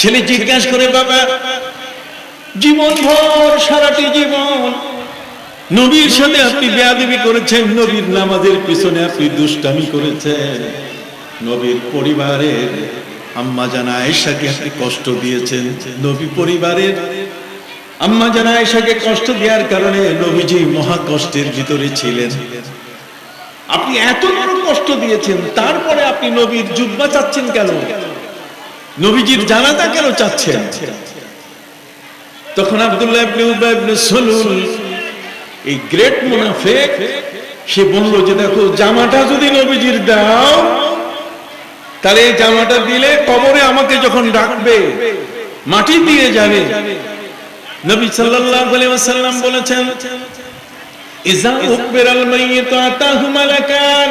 ছেলে জিজ্ঞাসা করে, বাবা জীবন ভর, সারাটি জীবন নবীর সাথে আপনি বেয়াদবি করেছেন, নবীর নামাজের পিছনে আপনি দুষ্টামি করেছেন, নবীর পরিবারের আম্মা জান আয়েশাকে আপনি কষ্ট দিয়েছেন, নবী পরিবারের আম্মা জান আয়েশাকে কষ্ট দেওয়ার কারণে নবীজি মহা কষ্টের ভিতরে ছিলেন। আপনি এত বড় কষ্ট দিয়েছেন, তারপরে আপনি নবীর জুব্বা চাচ্ছেন কেন? নবীজির জানাজা কেন চাচ্ছেন? তখন আব্দুল্লাহ ইবনে উবাই ইবনে সালুল, এই গ্রেট মুনাফিক, সে বলল যে দেখো, জামাটা যদি নবীজির দাও, তাহলে এই জামাটা দিলে কবরে আমাকে যখন রাখবে মাটি দিয়ে যাবে। নবী সাল্লাল্লাহু আলাইহি ওয়াসাল্লাম বলেছেন, ইযা উকবিরাল মাইয়িতু আতাহু মালাকান,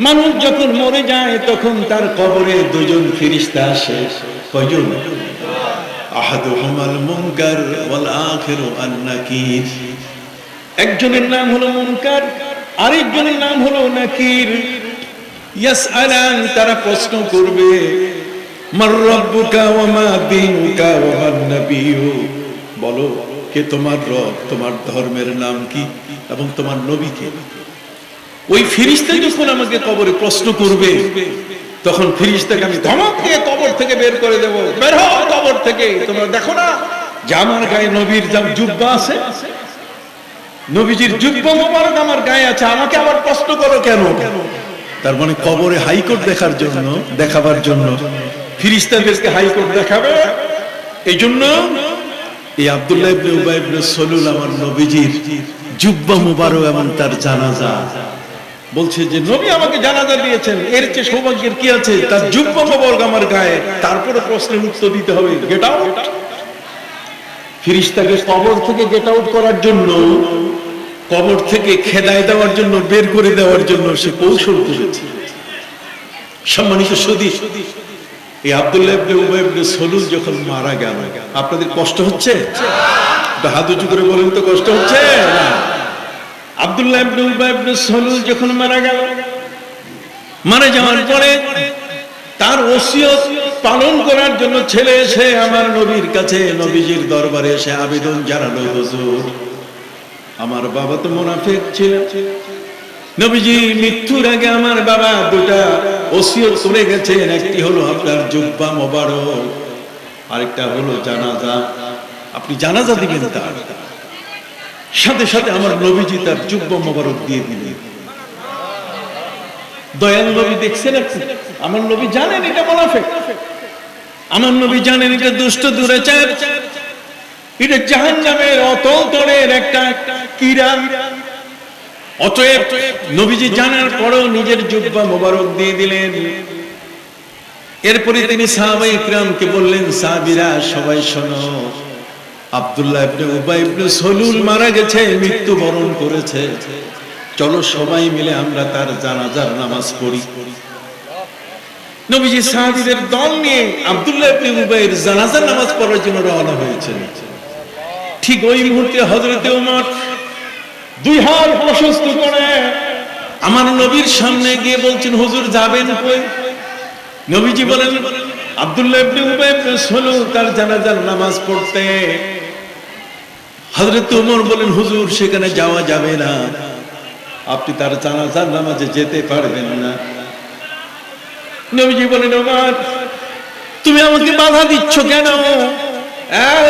মানুষ যখন মরে যায় তখন তার কবরে দুজন ফেরেশতা আসে। কয়জন? আহাদুহুমাল মুনকার ওয়াল আখিরু আন-নাকির। একজনের নাম হলো মুনকার, আরেকজনের নাম হলো নাকির। ইয়াসআলান, তারা প্রশ্ন করবে, মার রাব্বুকা ওয়া মা দীনুকা ওয়া মান নাবিয়্যু, বলো কে তোমার রব, তোমার ধর্মের নাম কি এবং তোমার নবী কে। ওই ফেরেশতা যখন আমাকে কবরে প্রশ্ন করবে, তখন ফেরেশতাকে আমি ধমক দিয়ে কবর থেকে বের করে দেব, বের হও কবর থেকে। তোমরা দেখো না যে আমার গায়ে নবীর জুব্বা আছে, নবীজির জুব্বা মোবারক আমার গায়ে আছে, আমাকে আবার প্রশ্ন করো কেন? তার মানে কবরে হাইকোর্ট দেখাবার জন্য ফেরেশতাদেরকে হাইকোর্ট দেখাবে। এই জন্য এই আব্দুল্লাহ ইবনে উবাই ইবনে সলুল আমার নবীজির জুব্বা মোবারক এবং তার জানাজা, বলছে যে নবী আমাকে জানাজা দিয়েছেন, এর চেয়ে সৌভাগ্যের কি আছে? তার জুব্বা মোবারক আমার গায়ে, তারপরে প্রশ্নের উত্তর দিতে হবে। Get out. ফেরেশতাকে কবর থেকে গেট আউট করার জন্য, কবর থেকে খেদায় দেওয়ার জন্য, বের করে দেওয়ার জন্য সে কৌশল করেছে। সম্মানিত সুধী, এই আব্দুল্লাহ ইবনে উবাই ইবনে সলুল যখন মারা গেল, আপনাদের কষ্ট হচ্ছে? হাত উঁচু করে বলেন তো, কষ্ট হচ্ছে না? আব্দুল্লাহ ইবনে উবাই ইবনে সলুল যখন মারা গেল, মারা যাওয়ার পরে তার ওসিয়ত পালন করার জন্য ছেলে এসে আমার নবীর কাছে, নবীজির দরবারে এসে আবেদন জানালো, হুজুর আমার বাবা তো মুনাফিক ছিল, নবীজি মৃত্যুর আগে আমার বাবা দুটা ওসিয়ত করে গেছেন, একটি হলো আপনার জুব্বা মোবারক, আরেকটা হলো জানাজা, আপনি জানাজা দিবেন। তার সাথে সাথে আমার নবীজি তার জুব্বা মোবারক দিয়ে দিলেন। দয়াল নবী দেখছেন, আমার নবী জানেন এটা মুনাফিক, আমার নবী জানেন এটা দুষ্ট দুরাচার, এটা জাহান্নামের অতল তলের একটা কীড়া। অতএব নবীজি জানার পরেও নিজের জুব্বা মোবারক দিয়ে দিলেন। এরপরে তিনি সাহাবায়ে কিরামকে বললেন, সাহাবীরা সবাই শোনো, আব্দুল্লাহ ইবনে উবাই ইবনে সলুল মারা গেছে, মৃত্যুবরণ করেছে, চলো সবাই মিলে আমরা তার জানাজার নামাজ পড়ি। নবীজি সাহাবীদের দল নিয়ে আব্দুল্লাহ ইবনে উবাইয়ের জানাজার নামাজ পড়ার জন্য রওনা হয়েছেন। ঠিক ওই মুহূর্তে হযরতে ওমর দুই হাত প্রশস্ত করে আমার নবীর সামনে গিয়ে বলছেন, হুজুর যাবেন কই? নবীজি বলেন, আব্দুল্লাহ ইবনে উবাই ইবনে সলুল তার জানাজার নামাজ পড়তে। হযরত ওমর বলেন, হুজুর সেখানে যাওয়া যাবে না, আপনি তার জানাজার নামাজে যেতে পারবেন না। নবীজি বলেন, ওমর তুমি আমাকে বাধা দিচ্ছ কেন?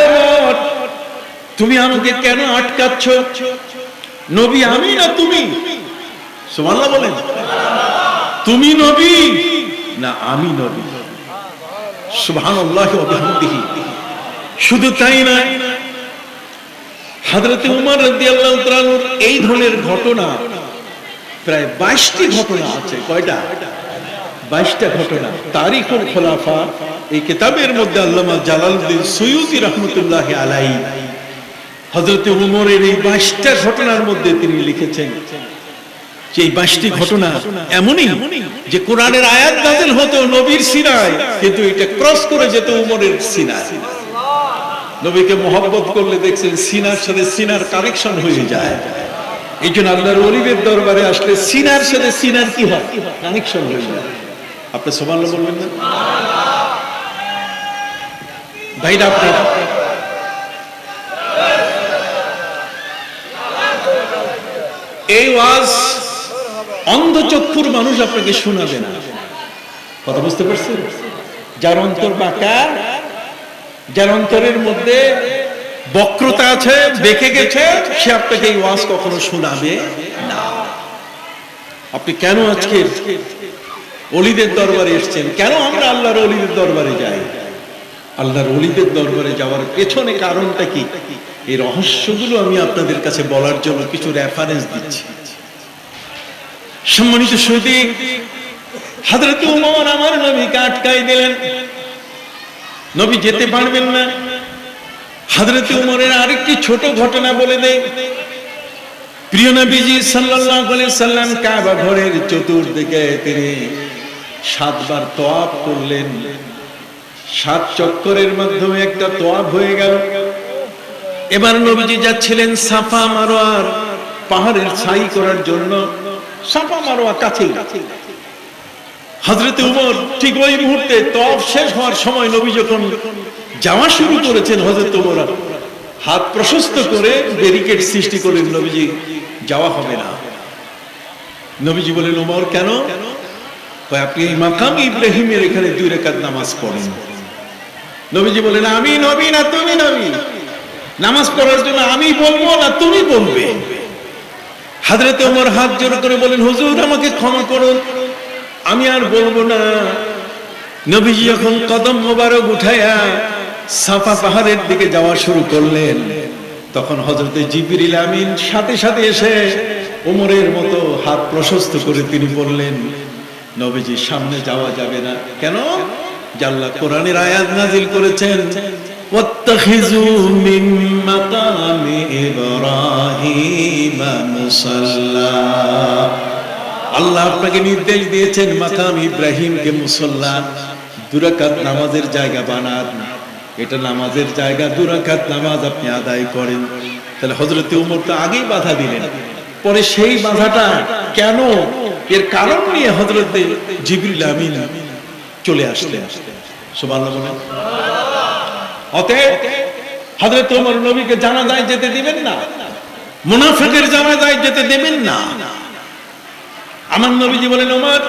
ওমর তুমি আমাকে কেন আটকাচ্ছ? নবী আমি না তুমি? সুবহানাল্লাহ বলেন। তুমি নবী না আমি নবী? সুবহানাল্লাহি ওয়া বিহামদিহি। শুধু তাই না, হযরত ওমর রাদিয়াল্লাহু তাআলা এই ধরনের ঘটনা প্রায় 22টি ঘটনা আছে। কয়টা? 22টা ঘটনা। তারিখুল খুলাফা এই কিতাবের মধ্যে আল্লামা জালালউদ্দিন সুয়ুতী রাহমাতুল্লাহি আলাইহি হযরত ওমরের এই 22টা ঘটনার মধ্যে তিনি লিখেছেন যে এই 22টি ঘটনা এমনই যে কোরআনের আয়াত নাযিল হতো নবীর সিনায়, কিন্তু এটা ক্রস করে যেত ওমরের সিনায়। নবীকে মহব্বত করলে দেখছেন সিনার সাথে সিনার কানেকশন হয়ে যায়। এই জন্য আল্লাহর ওলিদের দরবারে আসলে সিনার সাথে সিনার কি হয়? কানেকশন হয়ে যায়। আপনি সুবহানাল্লাহ বলবেন না? ভাইরা আপনার এই ওয়াজ অন্ধচক্ষুর মানুষ আপনাকে শোনাবে না। কথা বুঝতে পারছেন? যার অন্তর বাঁকা, যার অন্তরের মধ্যে বক্রতা আছে, বেঁকে গেছে, সে আপনাকে এই ওয়াজ কখনো শোনাবে না। আপনি কেন আজকে ওলিদের দরবারে এসেছেন? কেন আমরা আল্লাহর ওলিদের দরবারে যাই? আল্লাহর ওলিদের দরবারে যাওয়ার পেছনে কারণটা কি? এই রহস্যগুলো আমি আপনাদের কাছে বলার জন্য কিছু রেফারেন্স দিচ্ছি। সম্মানিত সুধী, হযরত ওমর আমার নবীকে আটকাই দিলেন, নবী যেতে পারবেন না। হযরত ওমরের আরেকটি ছোট ঘটনা বলে দেই। প্রিয় নবীজি সাল্লাল্লাহু আলাইহি সাল্লাম কাবা ঘরের চতুর্দিকে তিনি 7 বার তওয়াফ করলেন। 7 চক্করের মাধ্যমে একটা তোয়াফ হয়ে গেল। এবার নবীজি যাচ্ছিলেন সাফা মারওয়ার পাহাড়ের ছাই করার জন্য। সাফা মারওয়া কাছে। হযরত ওমর ঠিক ওই মুহূর্তে তওয়াফ শেষ হওয়ার সময় নবী যখন যাওয়া শুরু করেছেন, হযরত ওমর হাত প্রশস্ত করে ব্যারিকেড সৃষ্টি করলেন, নবীজি যাওয়া হবে না। নবীজি বলেন, ওমর কেন? আপনি এই মাকাম ইব্রাহিমের এখানে 2 রাকাত নামাজ পড়েন। নবীজি বলেন, আমি নবী না তুমি নবী? নামাজ পড়ার জন্য আমি বলবো না তুমি বলবে? হযরত ওমর হাত জোড় করে বলেন, হুজুর আমাকে ক্ষমা করুন, আমি আর বলবো না। নবীজি যখন কদম মোবারক উঠায়া সাফা পাহাড়ের দিকে যাওয়া শুরু করলেন, তখন হযরত জিবরিল আমিন সাথে সাথে এসে ওমরের মতো হাত প্রশস্ত করে তিনি বললেন, নবীজির সামনে যাওয়া যাবে না। কেন? যে আল্লাহ কোরআনের আয়াত নাযিল করেছেন, ওয়াত্তাখিযু মিন মাকামি ইব্রাহিম মুসাল্লা। আল্লাহ আপনাকে নির্দেশ দিয়েছেন মাকাম ইব্রাহিমকে মুসাল্লা, 2 রাকাত নামাজের জায়গা বানান। এটা নামাজের জায়গা, 2 রাকাত নামাজ আপনি আদায় করেন। তাহলে হযরত ওমর তো আগেই বাধা দিলেন, পরে সেই বাধাটা কেন, এর কারণ নিয়ে হযরত জিবরিল আমিন চলে আসলেন। সুবহানাল্লাহ বলেন। অতএব হযরত ওমর নবীকে জানাজায় যেতে দিবেন না, মুনাফিকের জানাজায় যেতে দেবেন না। আমার নবীজি বলেন, ওমর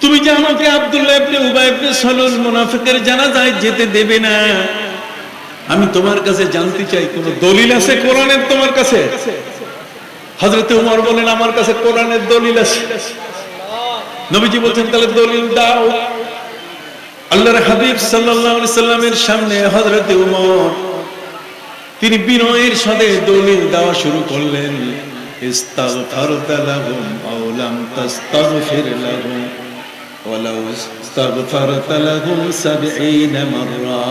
তুমি যে আমাকে আব্দুল্লাহ ইবনে উবাই ইবনে সালুল মুনাফিকের জানাজায় যেতে দেবে না, আমি তোমার কাছে জানতে চাই কোন দলিল আছে কোরআনের তোমার কাছে? হযরত ওমর বলেন, আমার কাছে কোরআনের দলিল আছে। নবীজি বলেন, তাহলে দলিল দাও। আল্লাহর হাবিব সাল্লাল্লাহু আলাইহি সাল্লামের সামনে হযরত ওমর তিনি বিনয়ের সাথে দলিল দেওয়া শুরু করলেন। ইস্তাগফারতা লাহুম আও লাম তাস্তাগফির লাহুম ওয়ালাউ ইস্তাগফারতা লাহুম 70 মাররা।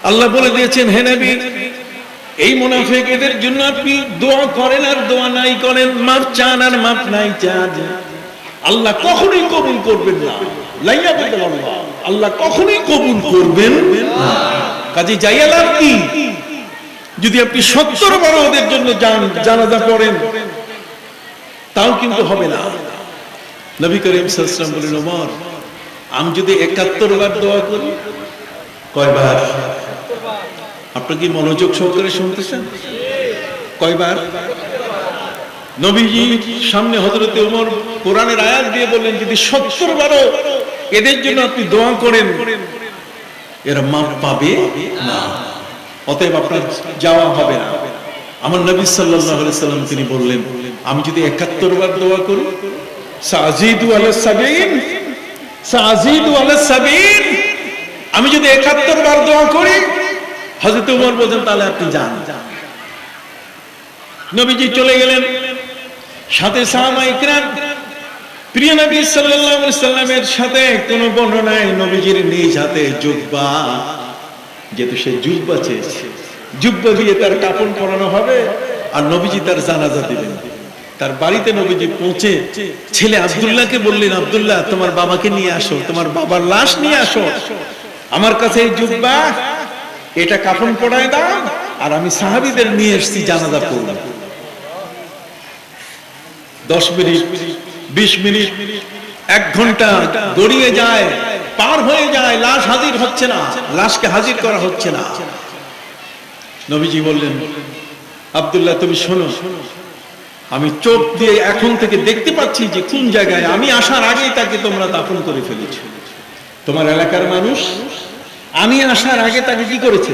আল্লাহ বলে দিয়েছেন, হে নবী, এই মুনাফিক এদের জন্য আপনি দোয়া করেন আর দোয়া নাই করেন, মাফ চান আর মাফ নাই চান, আল্লাহ কখনোই কবুল করবেন না। আল্লাহ কখনোই কবুল করবেন না। কাজে যাইয়া লাভ কি? যদি আপনি 70 বার ওদের জন্য জানাজা পড়েন তাও কিন্তু হবে না। নবী করিম সাল্লাল্লাহু আলাইহি ওয়াসাল্লাম বলেন, ওমর আমি যদি 71 বার দোয়া করি, কয়বার? আপনি কি মনোযোগ সহকারে শুনতেছেন? কয়বার? নবীজি সামনে হযরত ওমর কোরআনের আয়াত দিয়ে বললেন, যদি 70 বারও এদের জন্য আপনি দোয়া করেন, এরা মাফ পাবে না। অতএব আপনার যাওয়া হবে না। আমার নবী সাল্লাল্লাহু আলাইহি সাল্লাম তিনি বললেন, আমি যদি 71 বার দোয়া করি, সাজিদু আলা 70, সাজিদু আলা 70, আমি যদি 71 বার দোয়া করি, হযরত ওমর বলেন, তাহলে আপনি যান। নবীজি চলে গেলেন, সাথে সাহাবায়ে কিরাম। প্রিয় নবী সাল্লাল্লাহু আলাইহি সাল্লামের সাথে কোনো বর্ণনায় নবীজির নিজ হাতে জুব্বা, যেহেতু সে জুব্বা চেয়েছে, জুব্বা দিয়ে তার কাফন পরানো হবে আর নবীজি তার জানাজা দিবেন। তার বাড়িতে নবীজি পৌঁছে ছেলে আব্দুল্লাহকে বললেন, আব্দুল্লাহ তোমার বাবাকে নিয়ে আসো, তোমার বাবার লাশ নিয়ে আসো, আমার কাছে এই জুব্বা, এটা কাফন পরায় দাও, আর আমি সাহাবীদের নিয়ে এসেছি জানাজা পড়ব। 10 মিনিট, 20 মিনিট, 1 ঘন্টা গড়িয়ে যায়, পার হয়ে যায়, লাশ হাজির হচ্ছে না, লাশকে হাজির করা হচ্ছে না। নবীজি বললেন, আব্দুল্লাহ তুমি শোনো, আমি চোখ দিয়ে এখন থেকে দেখতে পাচ্ছি যে কোন জায়গায় আমি আসার আগেই তাকে তোমরা দাফন করে ফেলেছো। তোমার এলাকার মানুষ আমি আসার আগে তাকে কি করেছে?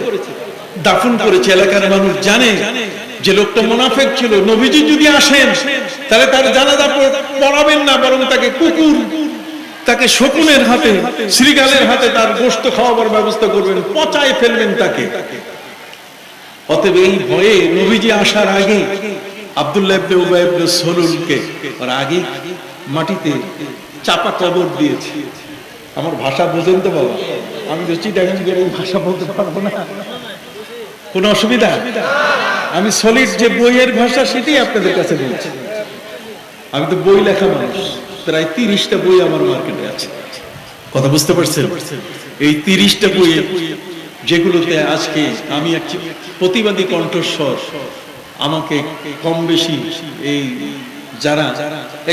দাফন করেছে। এলাকার মানুষ জানে যে লোকটা মুনাফিক ছিল, নবীজি যদি আসেন তাহলে তার জানাজা পড়াবেন না, বরং তাকে কুকুর, তাকে শকুনের হাতে, শ্রীগালের হাতে তার গোশত খাওয়াবার ব্যবস্থা করবেন, পচায় ফেলবেন তাকে। অতএব এই ভয়ে নবীজি আসার আগে আব্দুল্লাহ ইবনে উবাই ইবনে সালুলকে আর আগে মাটিতে চাপা কবর দিয়েছে। আমার ভাষা বুঝেন তো বাবা? আমি তো চিটাগাঙ্গের এই ভাষা বলতে পারবো না, কোনো অসুবিধা? আমি সলিড যে বইয়ের ভাষা সেটাই আপনাদের কাছে বলছি। আমি তো বই লেখা মানুষ, প্রায় 30টা বই আমার মার্কেটে আছে। কথা বুঝতে পারছেন? এই 30টা বই যেগুলোতে আজকে আমি একটি প্রতিবাদী কণ্ঠস্বর, আমাকে কম বেশি এই যারা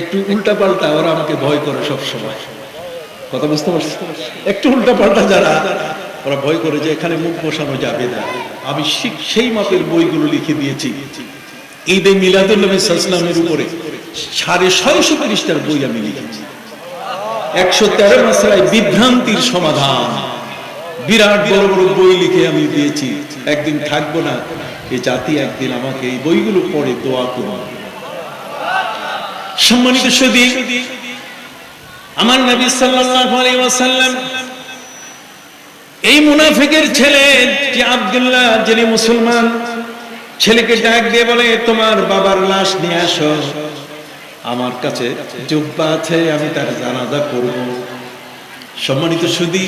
একটু উল্টাপাল্টা ওরা আমাকে ভয় করে সব সময়। কথা বুঝতে পারছেন? একটু উল্টাপাল্টা যারা ওরা ভয় করে যে এখানে মুখ বসানো যাবে না। আমি সেই মাপের বইগুলো লিখে দিয়েছি। ঈদে মিলাদুন নবী সাল্লাল্লাহু আলাইহি ওয়াসাল্লামের উপরে 650 পৃষ্ঠার বই আমি লিখেছি। 113 মাসলায় বিভ্রান্তির সমাধান, বিরাট বড় বড় বই লিখে আমি দিয়েছি। একদিন থাকবো না, এই জাতি একদিন আমাকে এই বইগুলো পড়ে দোয়া করুন। সম্মানিত সুধী, আমার নবী সাল্লাল্লাহু আলাইহি ওয়াসাল্লাম এই মুনাফিকের ছেলে যে আব্দুল্লাহ, যিনি মুসলমান, ছেলেকে ডাক দিয়ে বলে তোমার বাবার লাশ নিয়ে আসো, আমার কাছে জুব্বা আছে, আমি তার জানাজা করব। সম্মানিত সুধী,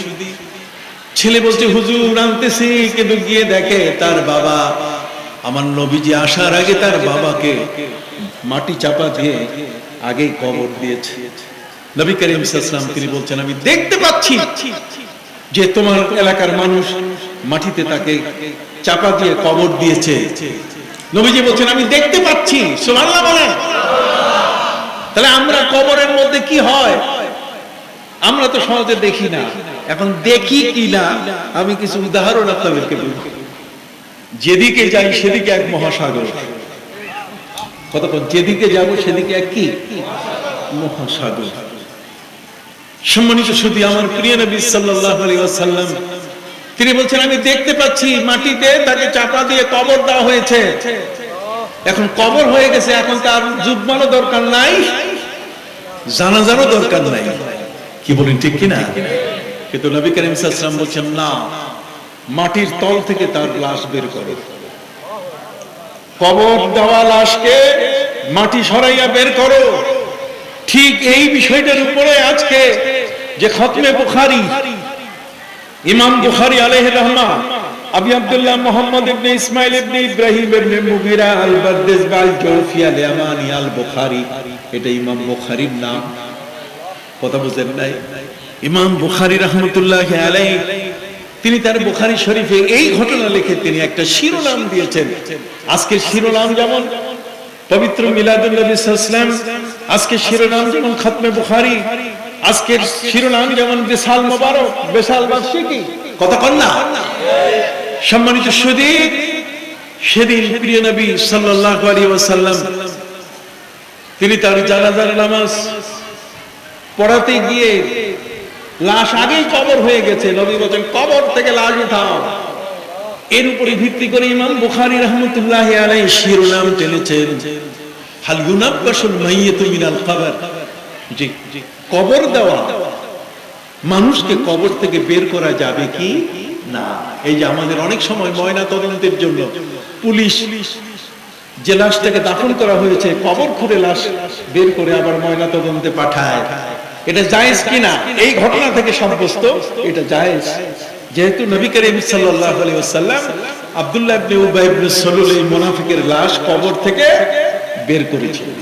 ছেলে বলছে হুজুর আনতেছি, কিন্তু গিয়ে দেখে তার বাবা, আমার নবীজি আসার আগে তার বাবাকে মাটি চাপা দিয়ে আগেই কবর দিয়েছে। নবী করিম সাল্লাল্লাহু আলাইহি ওয়াসাল্লাম তিনি বলছেন আমি দেখতে পাচ্ছি যে তোমার এলাকার মানুষ মাটিতে তাকে চাপা দিয়ে কবর দিয়েছে। নবীজি বলছেন আমি দেখতে পাচ্ছি। সুবহানাল্লাহ বলেন। তাহলে আমরা কবরের মধ্যে কি হয় আমরা তো সহজে দেখি না। এখন দেখি কি না আমি কিছু উদাহরণ আপনাদেরকে বলবো। যেদিকে যাই সেদিকে এক মহাসাগর। কতক্ষণ যেদিকে যাব সেদিকে এক কি মহাসাগর। সম্মানিত সুধী, আমার প্রিয় নবী সাল্লাল্লাহু আলাইহি ওয়াসাল্লাম তিনি বলছেন আমি দেখতে পাচ্ছি মাটিতে তাকে চাপা দিয়ে কবর দেওয়া হয়েছে। এখন কবর হয়ে গেছে, এখন তার জুব্বানো দরকার নাই, জানাজারও দরকার নাই। কি বলেন ঠিক কিনা? কিন্তু নবী করিম সাল্লাল্লাহু আলাইহি ওয়াসাল্লাম বলছেন না, মাটির তল থেকে তার লাশ বের করো। কবর দেওয়া লাশকে মাটি সরাইয়া বের করো। ঠিক এই বিষয়টার উপরে আজকে যে খতমে বুখারী, ইমাম বুখারী আলাইহির রহমা, আবি আব্দুল্লাহ মুহাম্মদ ইবনে ইসমাইল ইবনে ইব্রাহিম ইবনে মুগিরা আল বারদিস আল জৌফি আল ইয়ামানি আল বুখারী, এটা ইমাম বুখারীর নাম। কথা বুঝেন নাই? ইমাম বুখারী রাহমাতুল্লাহি আলাইহি তিনি তার বুখারী শরীফে এই ঘটনা লিখে তিনি একটা শিরোনাম দিয়েছেন। আজকের শিরোনাম যেমন পবিত্র মিলাদুন নবী সাল্লাল্লাহু আলাইহি ওয়াসাল্লাম, আজকের শিরোনাম যেমন খতমে বুখারী, আজকের শিরোনাম যেমন বিশাল মোবারক, বিশাল বার্ষিকী। কথা কন না? সম্মানিত সুধী, সেদিন প্রিয় নবী সাল্লাল্লাহু আলাইহি ওয়াসাল্লাম তিনি তার জানাজার নামাজ পড়াতে গিয়ে লাশ আগেই কবর হয়ে গেছে। নবী বলেন কবর থেকে লাশ উঠাও। এর উপরে ভিত্তি করে ইমাম বুখারী রাহমাতুল্লাহি আলাইহি শিরোনাম টেনেছেন হাল ইউনাব্বাসুল মাইয়িতু মিনাল কবর, যে কবর দেওয়া মানুষকে কবর থেকে বের করা যাবে কি না। এই যে আমাদের অনেক সময় ময়না তদন্তের জন্য পুলিশ যে লাশটাকে দাফন করা হয়েছে কবর খুঁড়ে লাশ বের করে আবার ময়না তদন্তে পাঠায়, এটা জায়েজ কিনা? এই ঘটনা থেকে সাব্যস্ত এটা জায়েজ। যেহেতু নবী করিম সাল্লাল্লাহু আলাইহি ওয়াসাল্লাম আব্দুল্লাহ ইবনে উবাই ইবনে সালুল এই মুনাফিকের লাশ কবর থেকে বের করেছিলেন।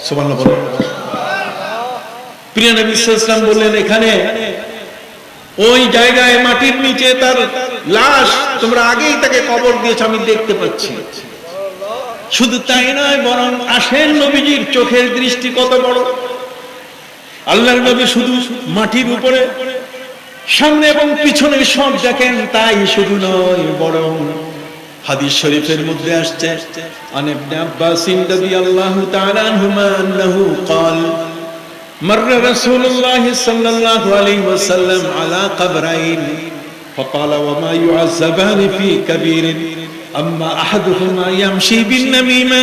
সুবহানাল্লাহ বলেন। প্রিয় নবী সাল্লাল্লাহু আলাইহি ওয়াসাল্লাম বললেন এখানে ওই জায়গায় মাটির নিচে তার লাশ তোমরা আগেই তাকে কবর দিয়েছো, আমি দেখতে পাচ্ছি। শুধু তাই নয়, বরং আসেন নবীজির চোখের দৃষ্টি কত বড়। আল্লাহর নবী শুধু মাটির উপরে সামনে এবং পিছনে সব দেখেন, তাই শুধু নয় বরং হাদিস শরীফের মধ্যে আসছে আন ইবনে আব্বাস রাদিয়াল্লাহু তাআলা আনহুমা আন্নাহু قال مر رسول الله صلى الله عليه وسلم على قبرين فقال وما يعذبان في كبير اما احدهما يمشي بالنميمه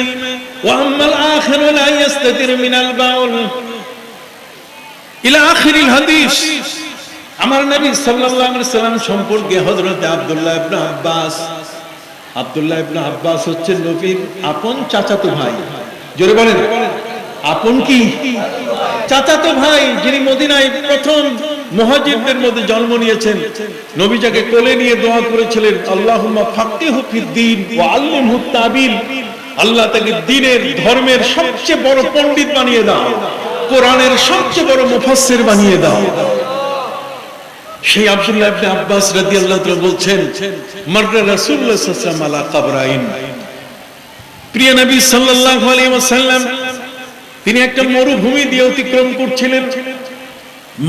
واما الاخر لا يستتر من البول الى اخر الحديث। আমার নবী সাল্লাল্লাহু আলাইহি ওয়াসাল্লাম সম্পর্কে হযরত আব্দুল্লাহ ইবনে আব্বাস হচ্ছেন নবীর আপন চাচাতো ভাই। জোরে বলেন আপন কি? চাচাতো ভাই, যিনি মদিনায় প্রথম মুহাজিরদের মধ্যে জন্ম নিয়েছেন। নবী যাকে কোলে নিয়ে দোয়া করেছিলেন আল্লাহুম্মা ফাক্কিহু ফিদ্দীন ওয়া আল্লিমহু তাবিল, আল্লাহ তাকে দ্বীনের ধর্মের সবচেয়ে বড় পণ্ডিত বানিয়ে দাও, কোরআনের সবচেয়ে বড় মুফাসসির বানিয়ে দাও। সেই আব্দুল্লাহ ইবনে আব্বাস রাদিয়াল্লাহু তাআলা বলছেন, মাররা রাসূলুল্লাহ সাল্লাল্লাহু আলাইহি ওয়াসাল্লাম আলা কাবরাইন, প্রিয় নবী সাল্লাল্লাহু আলাইহি ওয়াসাল্লাম তিনি একটা মরুভূমি দিয়ে অতিক্রম করছিলেন।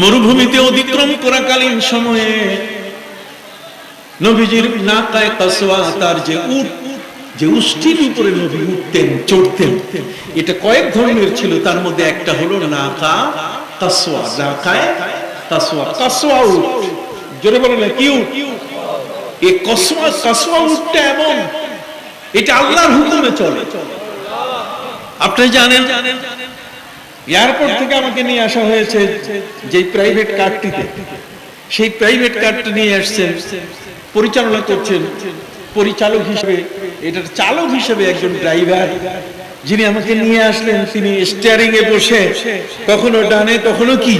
মরুভূমিতে অতিক্রম করাকালীন সময়ে নবীজির নাকায়ে কাসওয়া, তার যে উট, যে উষ্টির উপরে নবী উঠতেন, চড়তেন, এটা কয়েক ধরনের ছিল। তার মধ্যে একটা হলো নাকা কাসওয়া, নাকায়ে কাসওয়া, কাসওয়া উট। জোরে বলেন না, কি উট? এই কাসওয়া উটটা এমন, এটা আল্লাহর হুকুমে চলে। আপনি জানেন, এয়ারপোর্ট থেকে আমাকে নিয়ে আসা হয়েছে যে প্রাইভেট কারটিতে, সেই প্রাইভেট কারটা নিয়ে আসছেন, পরিচালনা করছেন পরিচালক হিসেবে, এটার চালক হিসেবে একজন ড্রাইভার যিনি আমাকে নিয়ে আসলেন। তিনি স্টিয়ারিং এ বসে কখনো ডানে কখনো কি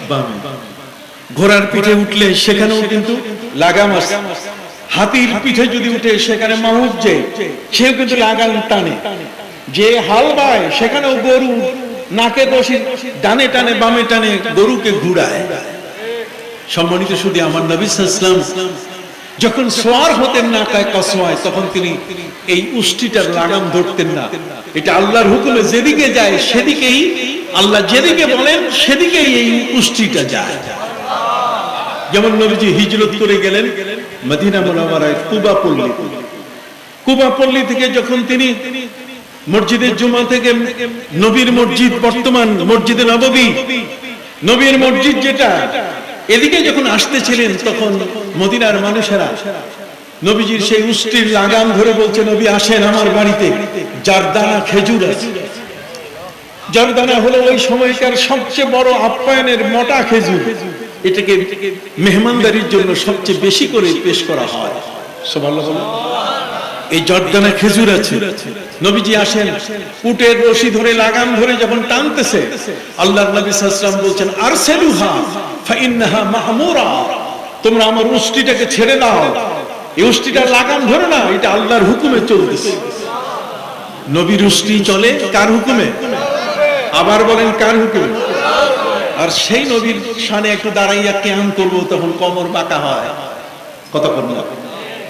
বামে। ঘোড়ার পিঠে উঠলে সেখানেও কিন্তু লাগাম আছে, হাতির পিঠে যদি উঠে সেখানে মাহুব যে, সেও কিন্তু লাগাম টানে। যে হাল বায় সেখানেও গরু নাকে বসে ডানে টানে বামে টানে গরুকে ঘুরায়। সম্মানিত শুধু আমার নবী সাল্লাল্লাহু আলাইহি ওয়াসাল্লাম যখন সোয়ার হতেন নাকায়ে কাসওয়ায়, তখন তিনি এই উষ্টিটার লাগাম ধরতেন না। এটা আল্লাহর হুকুমে যেদিকে যায় সেদিকেই, আল্লাহ যেদিকে বলেন সেদিকেই এই উষ্টিটা যায়। যেমন নবীজি হিজরত করে গেলেন মদিনা মুনাওয়ারায় কুবা পল্লী, কুবা পল্লী থেকে যখন তিনি মসজিদে জুমা থেকে নবীর মসজিদ, বর্তমান মসজিদে নববী, নবীর মসজিদ যেটা, এদিকে যখন আসতেছিলেন তখন মদিনার মানুষেরা নবীজির সেই উষ্টির লাগাম ধরে বলছে, নবী আসেন আমার বাড়িতে, জারদানা খেজুর আছে। জারদানা হলো ওই সময়কার সবচেয়ে বড় আপ্যায়নের মোটা খেজুর, এটাকে মেহমানদারির জন্য সবচেয়ে বেশি করে পেশ করা হয়। সুবহানাল্লাহ। এই জারদানা খেজুর আছে। নবীজি আসেন, উটের রশি ধরে লাগাম ধরে যখন টানতেছে, আল্লাহর নবী সাল্লাল্লাহু আলাইহি ওয়াসাল্লাম বলছেন, আরসিলুহা ফাইন্নাহা মাহমুরা, তোমরা আমার উষ্টিটাকে ছেড়ে দাও, এই উষ্টিটার লাগাম ধরে না, এটা আল্লাহর হুকুমে চলতেছে। নবীর উষ্টি চলে কার হুকুমে? আবার বলেন কার হুকুমে? আর সেই নবীর শানে একটু দাঁড়াইয়া কিয়াম করব, তখন কোমর বাঁকা হয়, কতক্ষণ না,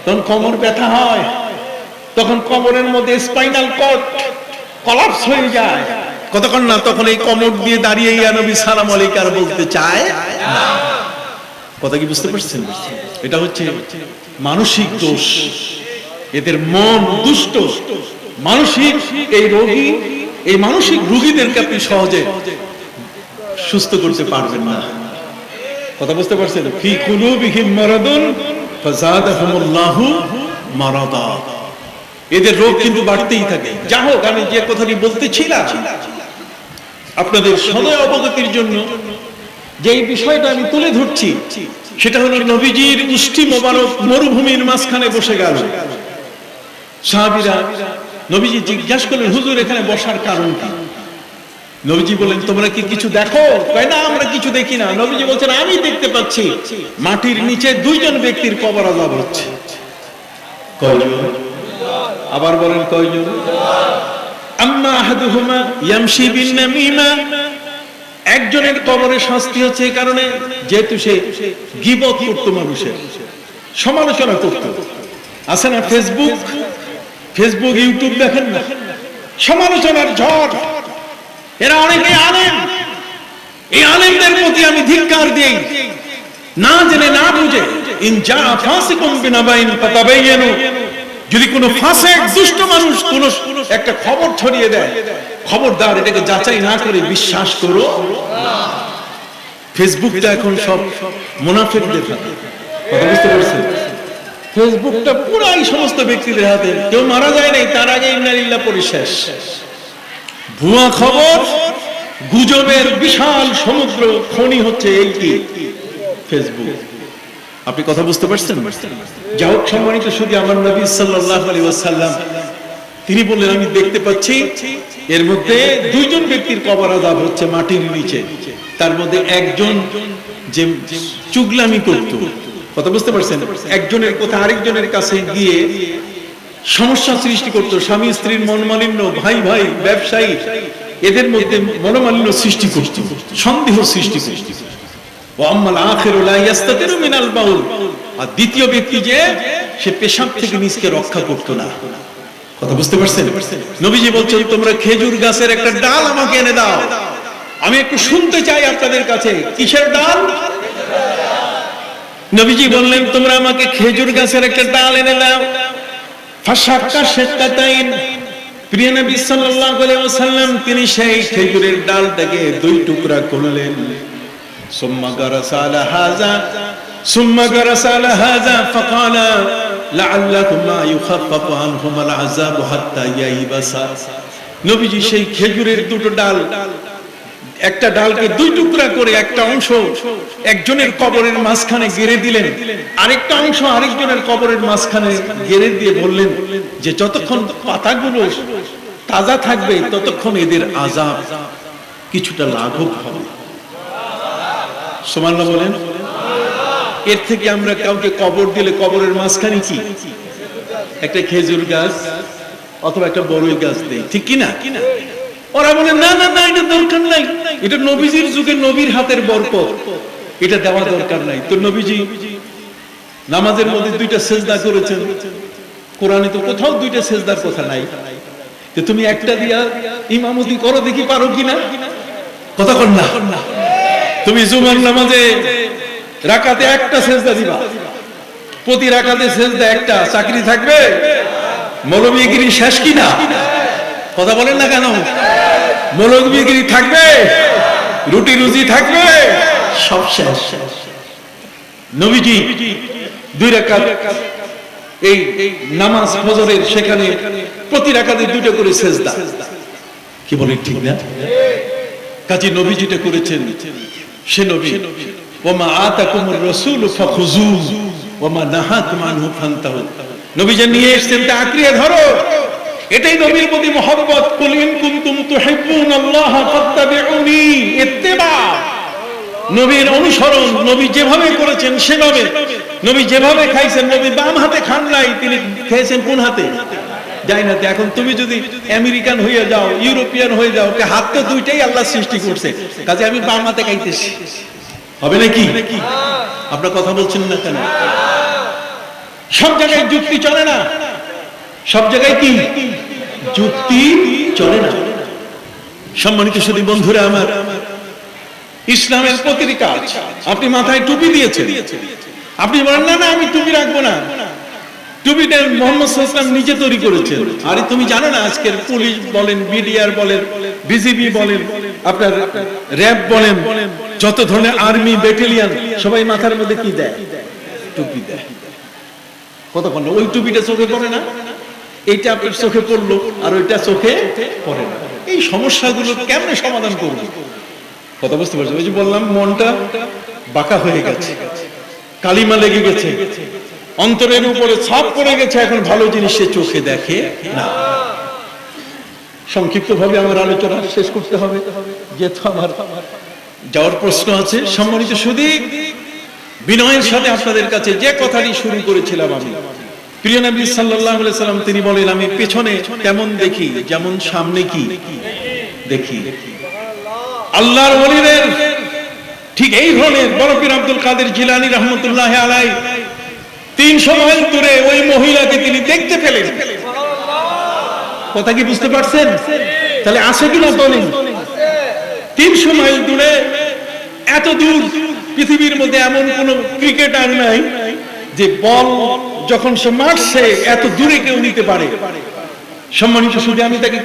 তখন কোমর ব্যথা হয়, তখন কোমরের মধ্যে স্পাইনাল কর্ড কলাপস হয়ে যায়, কতক্ষণ না, তখন এই কোমর দিয়ে দাঁড়িয়ে ইয়া নবী সালাম আলাইকা আর বলতে চায় না। কথা কি বুঝতে পারছেন? এটা হচ্ছে মানসিক দোষ, এদের মন দুষ্ট, মানসিক এই রোগী, এই মানসিক রোগীদেরকে আপনি সহজে সুস্থ করতে পারবেন না। কথা বুঝতে পারছেন? ফি কুলুবিহিম মারাদুন ফাযাদাহুমুল্লাহু মারাদা, এদের রোগ কিন্তু বাড়তেই থাকে। যা হোক, আমি যে কথাটি বলতেছিলাম আপনাদের সদয় অবগতির জন্য, যে বিষয়টা আমি তুলে ধরছি সেটা হলো নবীজির উষ্টি মোবারক মরুভূমির মাঝখানে বসে গেল। সাহাবীরা নবীজি জিজ্ঞাসা করলেন, হুজুর এখানে বসার কারণ কি? নবীজি বলেন, তোমরা কি কিছু দেখো? কয় না, আমরা কিছু দেখি না। নবীজি বলছেন, আমি দেখতে পাচ্ছি মাটির নিচে দুইজন ব্যক্তির কবর আযাব হচ্ছে। কয়জন? আবার বলেন কয়জন? আম্মা আহাদুহুমা ইয়ামশি বিন নামিমা, একজনের কবরে শাস্তি হচ্ছে এই কারণে, যেহেতু সে গীবত করত, মানুষের সমালোচনা করত। আছে না ফেসবুক, ইউটিউব দেখেন না, সমালোচনার ঝড়। এরা অনেকে আলেম, এই আলেমদের প্রতি আমি ধিক্কার দিই, না জেনে না বুঝে। ইন জা ফাসিকুম বিনাবাইন ফাতাবায়ানু, যদি কোনো ফাসিক দুষ্ট মানুষ কোন একটা খবর ছড়িয়ে দেয়, খবরদার এটাকে যাচাই না করে বিশ্বাস করো না। ফেসবুকটা এখন সব মুনাফিকদের হাতে, কথা বুঝতে পারছেন? ফেসবুকটা পুরাই সমস্ত ব্যক্তিদের হাতে। কেউ মারা যায় নাই, তার আগে ইন্না লিল্লাহ পড়ে শেষ। ভুয়া খবর, গুজবের বিশাল সমুদ্র খনি হচ্ছে এই কি ফেসবুক। আপনি কথা বুঝতে পারছেন? যা হোক, সম্মানিত শুধু আমার নবী সাল্লাল্লাহু আলাইহি ওয়াসাল্লাম তিনি বললেন, আমি দেখতে পাচ্ছি এর মধ্যে দুইজন ব্যক্তির কবর আযাব হচ্ছে মাটির নিচে। তার মধ্যে একজন যে চুগলামি করত, কথা বুঝতে পারছেন, একজনের কথা আরেকজনের কাছে গিয়ে সমস্যা সৃষ্টি করত, স্বামী স্ত্রীর মনোমালিন্য, ভাই ভাই ব্যবসায়ী, এদের মধ্যে মনোমালিন্য সৃষ্টি করত, সন্দেহ সৃষ্টি করত। ওয়া আম্মাল আখিরু লা ইস্তাতিরু মিনাল বাউল, আর দ্বিতীয় ব্যক্তি যে সে পেশাব থেকে নিজকে রক্ষা করত না। কথা বুঝতে পারছেন? নবীজি বলছেন তোমরা খেজুর গাছের একটা ডাল আমাকে এনে দাও, আমি একটু শুনতে চাই আপনাদের কাছে। কিসের ডাল? নবীজি বললেন তোমরা আমাকে খেজুর গাছের একটা ডাল এনে দাও। ফাশাক্কা শাক্কাতাইন, প্রিয় নবী সাল্লাল্লাহু আলাইহি ওয়াসাল্লাম তিনি সেই খেজুরের ডালটাকে দুই টুকরা করলেন। সুম্মা গারাসা আলা হাযা সুম্মা গারাসা আলা হাযা ফাকালা লাআল্লাকুমা ইউখাফফাফু আনহুমাল আযাব হাত্তা ইয়াইবাসা। নবীজি সেই খেজুরের দুটো ডাল, একটা ডালকে দুই টুকরা করে একটা অংশ একজনের কবরের মাঝখানে গেড়ে দিলেন, আরেকটা অংশ আরেকজনের কবরের মাঝখানে গেড়ে দিয়ে বললেন যে যতক্ষণ পাতাগুলো তাজা থাকবে ততক্ষণ এদের আযাব কিছুটা লাঘব হবে। সুবহানাল্লাহ বলেন। এর থেকে আমরা কাউকে কবর দিলে কবরের মাঝখানে কি একটা খেজুর গাছ অথবা একটা বড়ই গাছ দেই, ঠিক কি না? ওরা বলে না না না, এটা দরকার নাই, এটা নবীজির যুগে নবীর হাতের বরকত, এটা দেওয়া দরকার নাই। তো নবীজি নামাজের মধ্যে দুইটা সেজদা করেছেন, কোরআনে তো কোথাও দুইটা সেজদার কথা নাই। যে তুমি একটা দিয়া ইমামতি করো, দেখি পারো কিনা। কথা কর না, তুমি জুমার নামাজে রাকাতে একটা সেজদা দিবা, প্রতি রাকাতে সেজদা একটা, চাকরি থাকবে? মৌলবীগিরি শেষ কিনা? কথা বলেন না কেন? মৌলবীগিরি থাকবে, রুটি রুজি থাকবে, সব শেষ। নবীজি দুই রাকাত এই নামাজ ফজরের সেখানে প্রতি রাকাতে দুটো করে সেজদা, কি বলেন ঠিক না? কাজী নবী যেটা করেছেন সে নবী। ওমা আতাকুমুর রাসূলু ফাখুযুহু ওমা নাহাকুম আনহু ফান্তাহু। নবী যে নিয়ে এসেছেন তা আঁকড়িয়ে ধরো, এটাই নবীর প্রতি মহব্বত। কুল ইন কুনতুম তুহিব্বুনাল্লাহ ফাত্তাবিউনি, ইত্তিবা, নবীর অনুসরণ। নবী যেভাবে করেছেন সেভাবে। নবী যেভাবে খাইছেন, নবী বাম হাতে খান নাই, তিনি খেয়েছেন কোন হাতে? যাই না। এখন তুমি যদি আমেরিকান হয়ে যাও, ইউরোপিয়ান হয়ে যাও, হাত তো দুইটাই আল্লাহ সৃষ্টি করছে, কাজে আমি বাম হাতে খাইতেছি, হবে নাকি? আপনার কথা বলছেন না কেন? সব জায়গায় যুক্তি চলে না, সব জায়গায় কি যুক্তি চলে না। সম্মানিত শুধু বন্ধুরা আমার, ইসলামের প্রতিটি কাজ, আপনি মাথায় টুপি দিয়েছেন, আপনি বলেন না না আমি টুপি রাখবো না, টুপিটা মুহাম্মদ সাল্লাল্লাহু আলাইহি ওয়াসাল্লাম নিজে তৈরি করেছেন। আরে তুমি জানো না আজকের পুলিশ বলেন, বিডিআর বলেন, বিজিবি বলেন, আপনার র‍্যাব বলেন, যত ধরনের আর্মি ব্যাটালিয়ন সবাই মাথার মধ্যে কি দেয়? টুপি দেয়। কতক্ষণ ওই টুপিটা চোখে পড়ে না, এইটা আপনার চোখে পড়লো আর ওইটা চোখে পড়ে না। এই সমস্যাগুলো কেমনে সমাধান করব? কথা বুঝতে পারছো? ওই যে বললাম মনটা বাঁকা হয়ে গেছে, কালিমা লেগে গেছে, অন্তরের উপরে ছাপ পড়ে গেছে, এখন ভালো জিনিস সে চোখে দেখে না। সংক্ষিপ্ত ভাবে আমার আলোচনা শেষ করতে হবে, যেহেতু আমার যাওয়ার প্রশ্ন আছে। সম্মানিত সুধী, বিনয়ের সাথে আপনাদের কাছে যে কথাটি শুরু করেছিলাম আমি, প্রিয় নবী সাল্লাল্লাহু আলাইহি সাল্লাম তিনি বলেন আমি পেছনে তেমন দেখি যেমন সামনে কি দেখি। আল্লাহর ওলিদের ঠিক এই ধরনের বড় পীর আব্দুল কাদের জিলানী রাহমাতুল্লাহি আলাইহি 300 মাইল দূরে ওই মহিলাকে তিনি দেখতে পেলেন। কথা কি বুঝতে পারছেন? তাহলে আছে কিনা বলেন? 300 মাইল দূরে, এত দূর পৃথিবীর মধ্যে এমন কোন ক্রিকেটার নাই যে বল যখন সে মারছে এত দূরে কেউ নিতে পারে। সম্মানিত শুধু আমি তাকে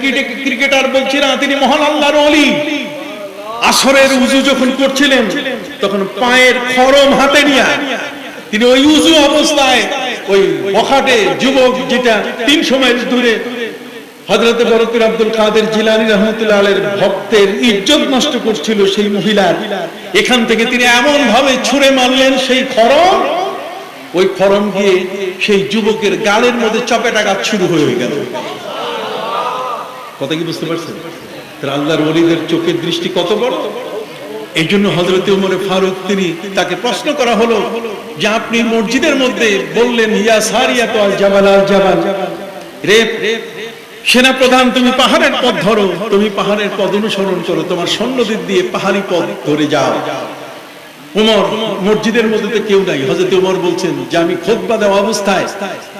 ক্রিকেটার বলছি না, তিনি মহান আল্লাহর ওলি। আসরের উযু যখন করছিলেন তখন পায়ের খরম হাতে নিয়ে তিনি ওই উযু অবস্থায় ওই বখাটে যুবক যেটা 300 মাইল দূরে হযরত বড় পীর আব্দুল কাদের জিলানী রাহমাতুল্লাহ আলাইহির ভক্তের ইজ্জত নষ্ট করছিল সেই মহিলার, এখান থেকে তিনি এমন ভাবে ছুঁড়ে মারলেন সেই খরম, ওই খরম গিয়ে সেই যুবকের গালের মধ্যে চপেটাঘাত শুরু হয়ে গেল। কথা কি বুঝতে পারছেন? আল্লাহর ওলিদের চোখের দৃষ্টি কত বড়। এই জন্য হযরত ওমর ফারুক তিনি তাকে প্রশ্ন করা হলো যে আপনি মসজিদের মধ্যে বললেন ইয়া সারিয়াত আল জাবাল আল জাবাল, রে সেনাপ্রধান তুমি পাহাড়ের পথ ধরো, তুমি পাহাড়ের পথ অনুসরণ করো, তোমার সৈন্যদের দিয়ে পাহাড়ি পথ ধরে যাও। উমর মসজিদের মধ্যে তো কেউ নাই, হযরত উমর বলছেন যে আমি খুতবা দেওয়া অবস্থায়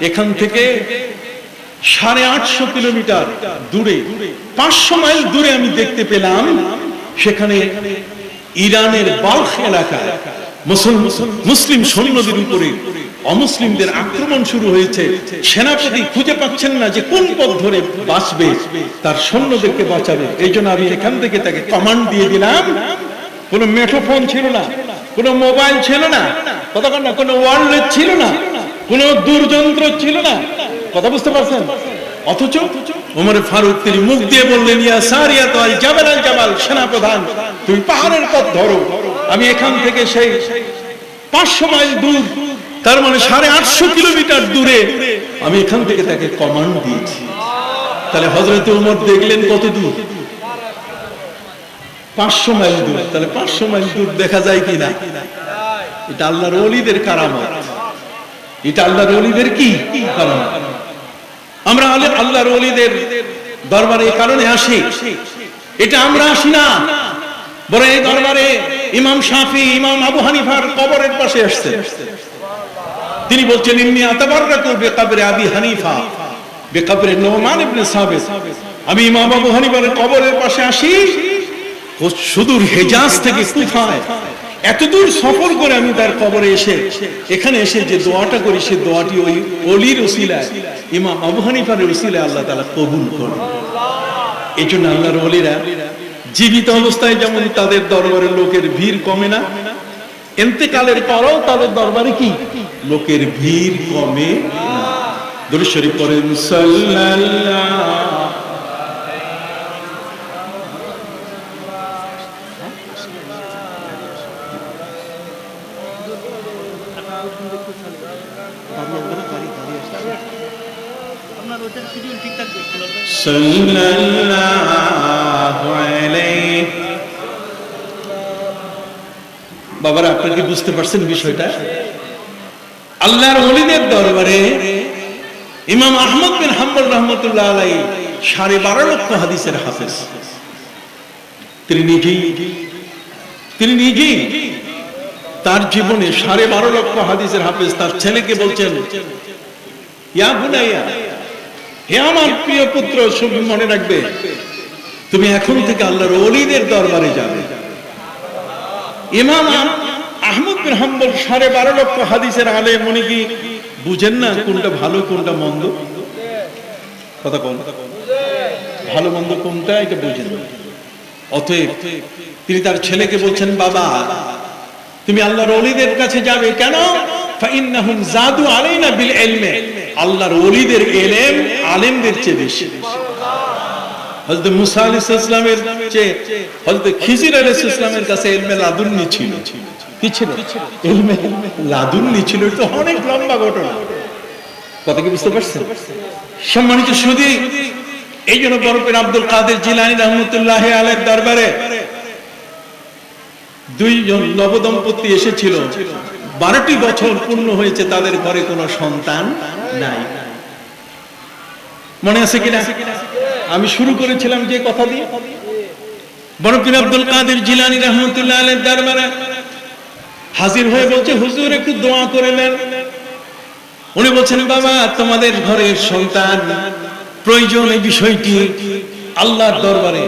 এখান থেকে 850 কিলোমিটার দূরে, 500 মাইল দূরে আমি দেখতে পেলাম সেখানে ইরানের বাল্খ এলাকায় মুসলিম সৈন্যদের উপরে অমুসলিমদের আক্রমণ শুরু হয়েছে। সেনাপতি খুঁজে পাচ্ছেন না যে কোন পথ ধরে বাঁচবে, তার সৈন্যদেরকে বাঁচাবে। এই জন্য আমি এখান থেকে তাকে কমান্ড দিয়ে দিলাম। কোনো মেঠোফোন ছিল না, কোনো মোবাইল ছিল না, কতক্ষণ না কোনো ওয়ারলেস ছিল না, কোনো দূরযন্ত্র ছিল না। কথা বুঝতে পারছেন? অথচ ওমর ফারুক তিনি মুখ দিয়ে বললেন, ইয়া সারিয়াত আল জাবাল আল জাবাল, সেনাপ্রধান তুমি পাহাড়ের পথ ধরো। আমি এখান থেকে সেই 500 মাইল দূর, তার মানে 850 কিলোমিটার দূরে আমি এখান থেকে তাকে কমান্ড দিয়েছি। তাহলে হযরত ওমর দেখলেন কত দূর? 500 মাইল দূর। তাহলে 500 মাইল দূর দেখা যায় কিনা? এটা আল্লাহর ওলিদের কারামত, এটা আল্লাহর ওলিদের কি কারামত। আমরা আল্লাহর ওলিদের দরবারে এই কারণে আসি, এটা আমরা আসি না, বরং এই দরবারে ইমাম শাফি, ইমাম আবু হানিফার কবরের পাশে আসছেন। তিনি বলছেন, ইন্নী আতাবাররাকু বিকবরি আবি হানিফা বিকবরি নুমান ইবনে সাবিত। আমি ইমাম আবু হানিফার কবরের পাশে আসি। সুদূর হেজাজ থেকে কুফায় এত দূর সফর করে আমি তার কবরে এসে এখানে এসে যে দোয়াটা করি, সেই দোয়াটি ওই ওলির উসিলায়, ইমাম আবু হানিফার উসিলায় আল্লাহ তাআলা কবুল করেন। এই জন্য আল্লাহর ওলিরা জীবিত অবস্থায় যেমন তাদের দরবারে লোকের ভিড় কমে না, ইন্তেকালের পরও তাদের দরবারে কি লোকের ভিড় কমে না। দরুদ শরীফ পড়েন সাল্লাল্লাহু। বাবারা, আপনারা কি বুঝতে পারছেন বিষয়টা? আল্লাহর ওলিদের দরবারে ইমাম আহমদ বিন হাম্বল রাহমাতুল্লাহ আলাইহি 12.5 লক্ষ হাদিসের হাফেজ। তিনি নিজেই তার জীবনে 12.5 লক্ষ হাদিসের হাফেজ। তার ছেলেকে বলছেন, ইয়া বুনাইয়া, হে আমার প্রিয় পুত্র, শুভ মনে রাখবে তুমি এখন থেকে আল্লাহর ওলিদের দরবারে যাবে। ইমাম আহমদ বিন হাম্বল 12.5 লক্ষ হাদিসের আলেম, উনি কি বুঝেন না কোনটা ভালো কোনটা মন্দ? কথা কোন ভালো মন্দ কোনটা এটা বুঝেন না। অতএব তিনি তার ছেলেকে বলছেন, বাবা তুমি আল্লাহর ওলিদের কাছে যাবে। কেন? ফাইন্নাহুম জাদু আলাইনা বিল ইলমি, আল্লাহর ওলিদের ইলম আলেমদের চেয়ে বেশি। হযরত মুসা আলাইহিস সালামের চেয়ে হযরত খিজির আলাইহিস সালামের কাছে ইলমে লাদুন্নি ছিল। কি ছিল? ইলমে লাদুন্নি ছিল। এটা অনেক লম্বা ঘটনা। কথা কি বুঝতে পারছেন? সম্মানিত সুধী, এই জন্য বরকত আব্দুল কাদের জিলানী রাহমাতুল্লাহ আলাইহির দরবারে 2 জন নবদম্পতি এসেছিল। 12টি বছর পূর্ণ হয়েছে, তাদের ঘরে কোনো সন্তান নাই। মনে আছে কিনা? আমি শুরু করেছিলাম যে কথা দিয়ে। বরকত আব্দুল কাদের জিলানী রাহমাতুল্লাহ আলাইহির দরবারে হাজির হয়ে বলছে, হুজুর একটু দোয়া করে নেন। উনি বলছেন, বাবা তোমাদের ঘরে সন্তান প্রয়োজন, এই বিষয়টি আল্লাহর দরবারে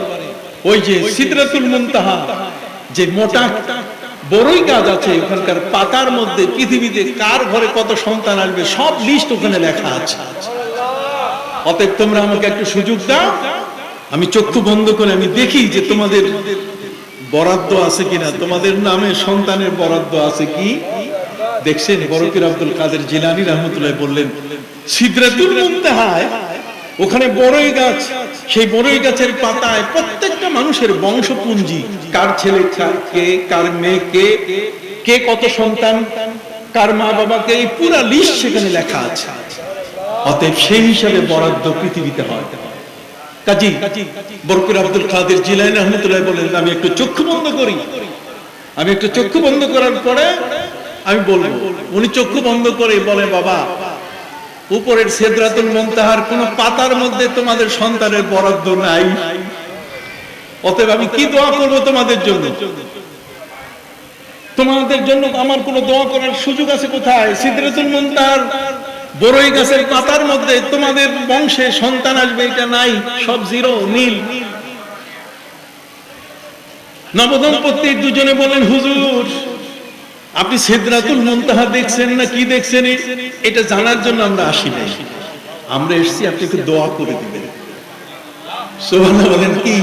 ওই যে সিদরাতুল মুনতাহা, যে মোটা বড়ই গাছ আছে, ওখানকার পাতার মধ্যে পৃথিবীতে কার ঘরে কত সন্তান আসবে সব লিস্ট ওখানে লেখা আছে। অতএব তোমরা আমাকে একটু সুযোগ দাও, আমি চক্ষু বন্ধ করে আমি দেখি যে তোমাদের বরাদ্দ আছে কিনা, তোমাদের নামে সন্তানের বরাদ্দ আছে কি। দেখছেন বরকত আব্দুল কাদের জিলানী রাহমাতুল্লাহ বললেন, সিদরাতুল মুনতাহায় ওখানে বড়ই গাছ, সেই বড়ই গাছের পাতায় প্রত্যেকটা মানুষের বংশপুঞ্জি, কার ছেলে কে, কার মেয়ে কে, কে কত সন্তান, কার মা বাবাকে, এই পুরা লিস্ট সেখানে লেখা আছে। অতএব সেই হিসাবে বরাদ্দ পৃথিবীতে হয়। কাজী বরকত আব্দুল কাদের জিলানী রাহমাতুল্লাহ বলেন, আমি একটু চক্ষু বন্ধ করি। আমি একটু চক্ষু বন্ধ করার পরে আমি বলবো। উনি চক্ষু বন্ধ করে বলে, বাবা উপরের সিদরাতুল মুনতাহার কোন পাতার মধ্যে তোমাদের সন্তানের বরাদ্দ নাই, অতএব আমি কি দোয়া করব তোমাদের জন্য? তোমাদের জন্য আমার কোনো দোয়া করার সুযোগ আছে কোথায়? সিদরাতুল মুনতাহার বড়ই গাছের পাতার মধ্যে তোমাদের বংশে সন্তান আসবে এটা নাই, সব জিরো, নীল। নবদম্পতি দুজনে বলেন, হুজুর আপনি সিদরাতুল মুনতাহা দেখছেন না কি দেখছেন এটা জানার জন্য আমরা আসি নাই, আমরা এসেছি আপনি একটু দোয়া করে দিবেন। সুবহানাল্লাহ বলেন কি?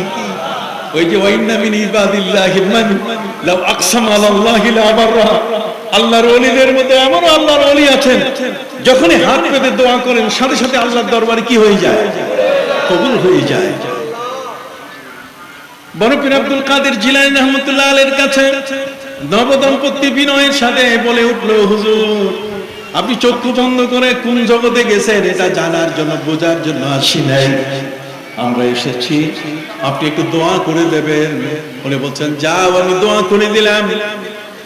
ওই যে ওয়াইন্না মিন ইবাদিল্লাহি মান লাউ আকসামা আলাল্লাহি লা বাররা, আল্লাহর ওলিদের মধ্যে এমন আল্লাহর ওলি আছেন যখনই হাত পেতে দোয়া করেন সাথে সাথে আল্লাহর দরবারে কি হয়ে যায়? কবুল হয়ে যায়। বড় পীর আব্দুল কাদের জিলানী রাহমাতুল্লাহ আলাইহির কাছে নবদম্পতি বিনয়ের সাথে বলে উঠলো, হুজুর আপনি চক্ষু বন্ধ করে কোন জগতে গেছেন এটা জানার জন্য বোঝার জন্য আসি নাই, আমরা এসেছি আপনি একটু দোয়া করে দেবেন। উনি বলছেন, যাও আমি দোয়া করে দিলাম,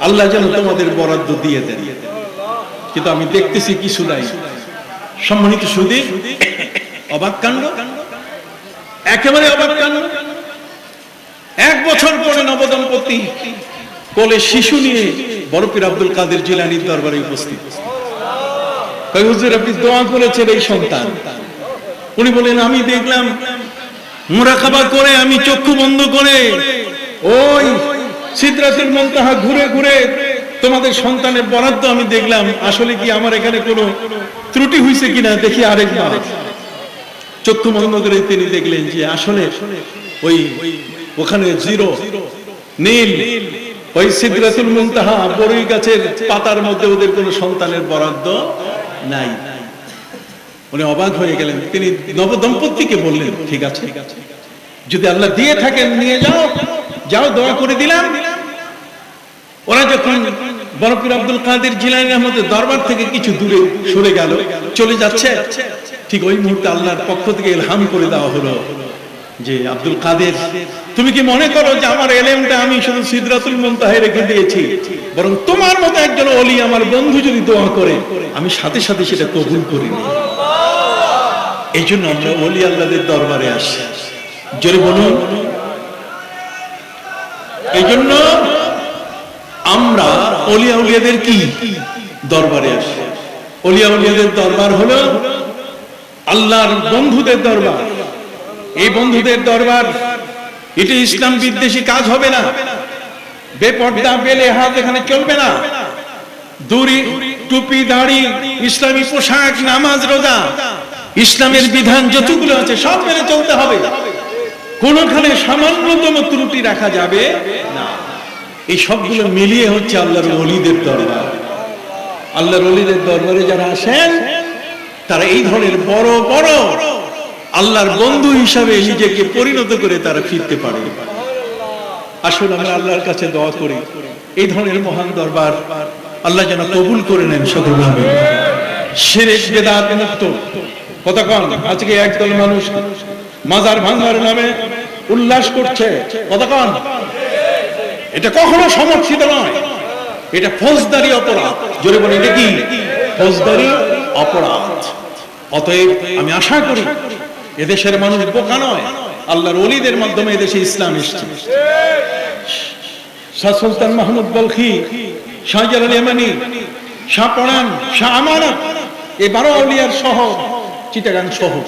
আল্লাহ যেন তোমাদের বরাদ্দ দিয়ে দেন। কিন্তু আমি দেখতেছি কিছু নাই। সম্মানিত সুধী, অবাক কাণ্ড, একেবারে অবাক কাণ্ড। 1 বছর পরে নবদম্পতি কোলে শিশু নিয়ে বড় পীর আব্দুল কাদের জিলানীর দরবারে উপস্থিত। কই হুজুর আপনি দোয়া করেছেন এই সন্তান? উনি বলেন, আমি দেখলাম মুরাকাবা করে, আমি চক্ষু বন্ধ করে ওই সিদরাতুল মুনতাহা ঘুরে ঘুরে তোমাদের সন্তানের বরাদ্দ আমি দেখলাম। আসলে কি আমার এখানে কোনো ত্রুটি হয়েছে কিনা দেখি আরেকবার। চক্ষু বন্ধ করে তিনি দেখলেন যে আসলে ওই ওখানে জিরো, নীল, ওই সিদরাতুল মুনতাহা বড়ই গাছের পাতার মধ্যে ওদের কোনো সন্তানের বরাদ্দ নাই। উনি অবাক হয়ে গেলেন। তিনি নবদম্পতিকে বললেন, ঠিক আছে যদি আল্লাহ দিয়ে থাকেন নিয়ে যাও, যাও দোয়া করে দিলাম। ওরা যখন বড় পীর আব্দুল কাদের জিলানী রাহমাতুল্লাহ দরবার থেকে কিছু দূরে সরে গেল, চলে যাচ্ছে, ঠিক ওই মুহূর্তে আল্লাহর পক্ষ থেকে ইলহাম করে দেওয়া হলো যে আব্দুল কাদের তুমি কি মনে করো যে আমার এলেমটা আমি শুধু সিদরাতুল মুনতাহায় রেখে দিয়েছি, বরং তোমার মতো একজন ওলি আমার বন্ধু যদি দোয়া করে আমি সাথে সাথে সেটা কবুল করি নিই। এই জন্য আমরা ওলি আল্লাহদের দরবারে আসি। জোরে বলুন। এই জন্য আমরা ওলিয়া উলিয়াদের কি দরবারে আসি। ওলিয়া উলিয়াদের দরবার হলো আল্লাহর বন্ধুদের দরবার। এই বন্ধুদের দরবার এটা ইসলাম বিদ্বেষী কাজ হবে না। বেপর্দা বেলে হাত এখানে চলবে না। দুরি, টুপি, দাড়ি, ইসলামী পোশাক, নামাজ, রোজা, ইসলামের বিধান যতগুলো আছে সব মেনে চলতে হবে। কোনখানে সামান্যতম ত্রুটি রাখা যাবে না। এই সবগুলো মিলিয়ে হচ্ছে আল্লাহর ওলিদের দরবার। আল্লাহর ওলিদের দরবারে যারা আসেন তারা এই ধরনের বড় বড় আল্লাহর বন্ধু হিসাবে নিজেকে পরিণত করে তারা ফিরতে পারে। আসুন আমরা আল্লাহর কাছে দোয়া করি এই ধরনের মহান দরবার আল্লাহ যেন কবুল করে নেন সকলভাবে। শিরক বিদআত মুক্ত। কতক্ষণ আজকে একদল মানুষ মাজার ভাঙার নামে উল্লাস করছে, কতক্ষণ এটা কখনো সমর্থিত নয়, এটা ফৌজদারি অপরাধ। জোরে বলে, এটা কি ফৌজদারি অপরাধ। অতএব আমি আশা করি এদেশের মানুষ বোকা নয়, আল্লাহর ওলিদের মাধ্যমে এদেশে ইসলাম এসেছে। শাহ সুলতান মাহমুদ বলখি, শাহজালাল ইয়ামানি, শাহ পরাণ, শাহ আমানত, এই 12 আউলিয়ার শহর চিটাগাং শহর।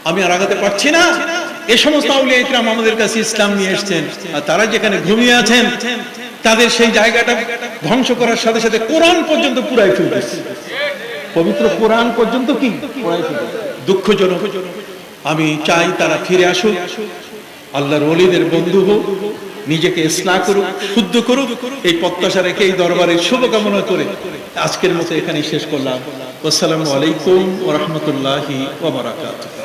আমি আর আগাতে পারছি না। এই সমস্ত আউলিয়া ইকরাম আমাদের কাছে ইসলাম নিয়ে এসেছেন, আর তারা যেখানে ঘুমিয়ে আছেন তাদের সেই জায়গাটা ধ্বংস করার সাথে সাথে কোরআন পর্যন্ত পুরাই ফেলতেছে। পবিত্র কোরআন পর্যন্ত কি পুরাই ফেলতেছে। দুঃখজনক। আমি চাই তারা ফিরে আসুক, আল্লাহর ওলিদের বন্ধু হোক, নিজেকে ইসলাহ করুক, শুদ্ধ করুক। এই প্রত্যাশা রেখে এই দরবারের শুভকামনা করে আজকের মতো এখানে শেষ করলাম। আসসালামু আলাইকুম ওয়া রাহমাতুল্লাহি ওয়া বারাকাতুহু।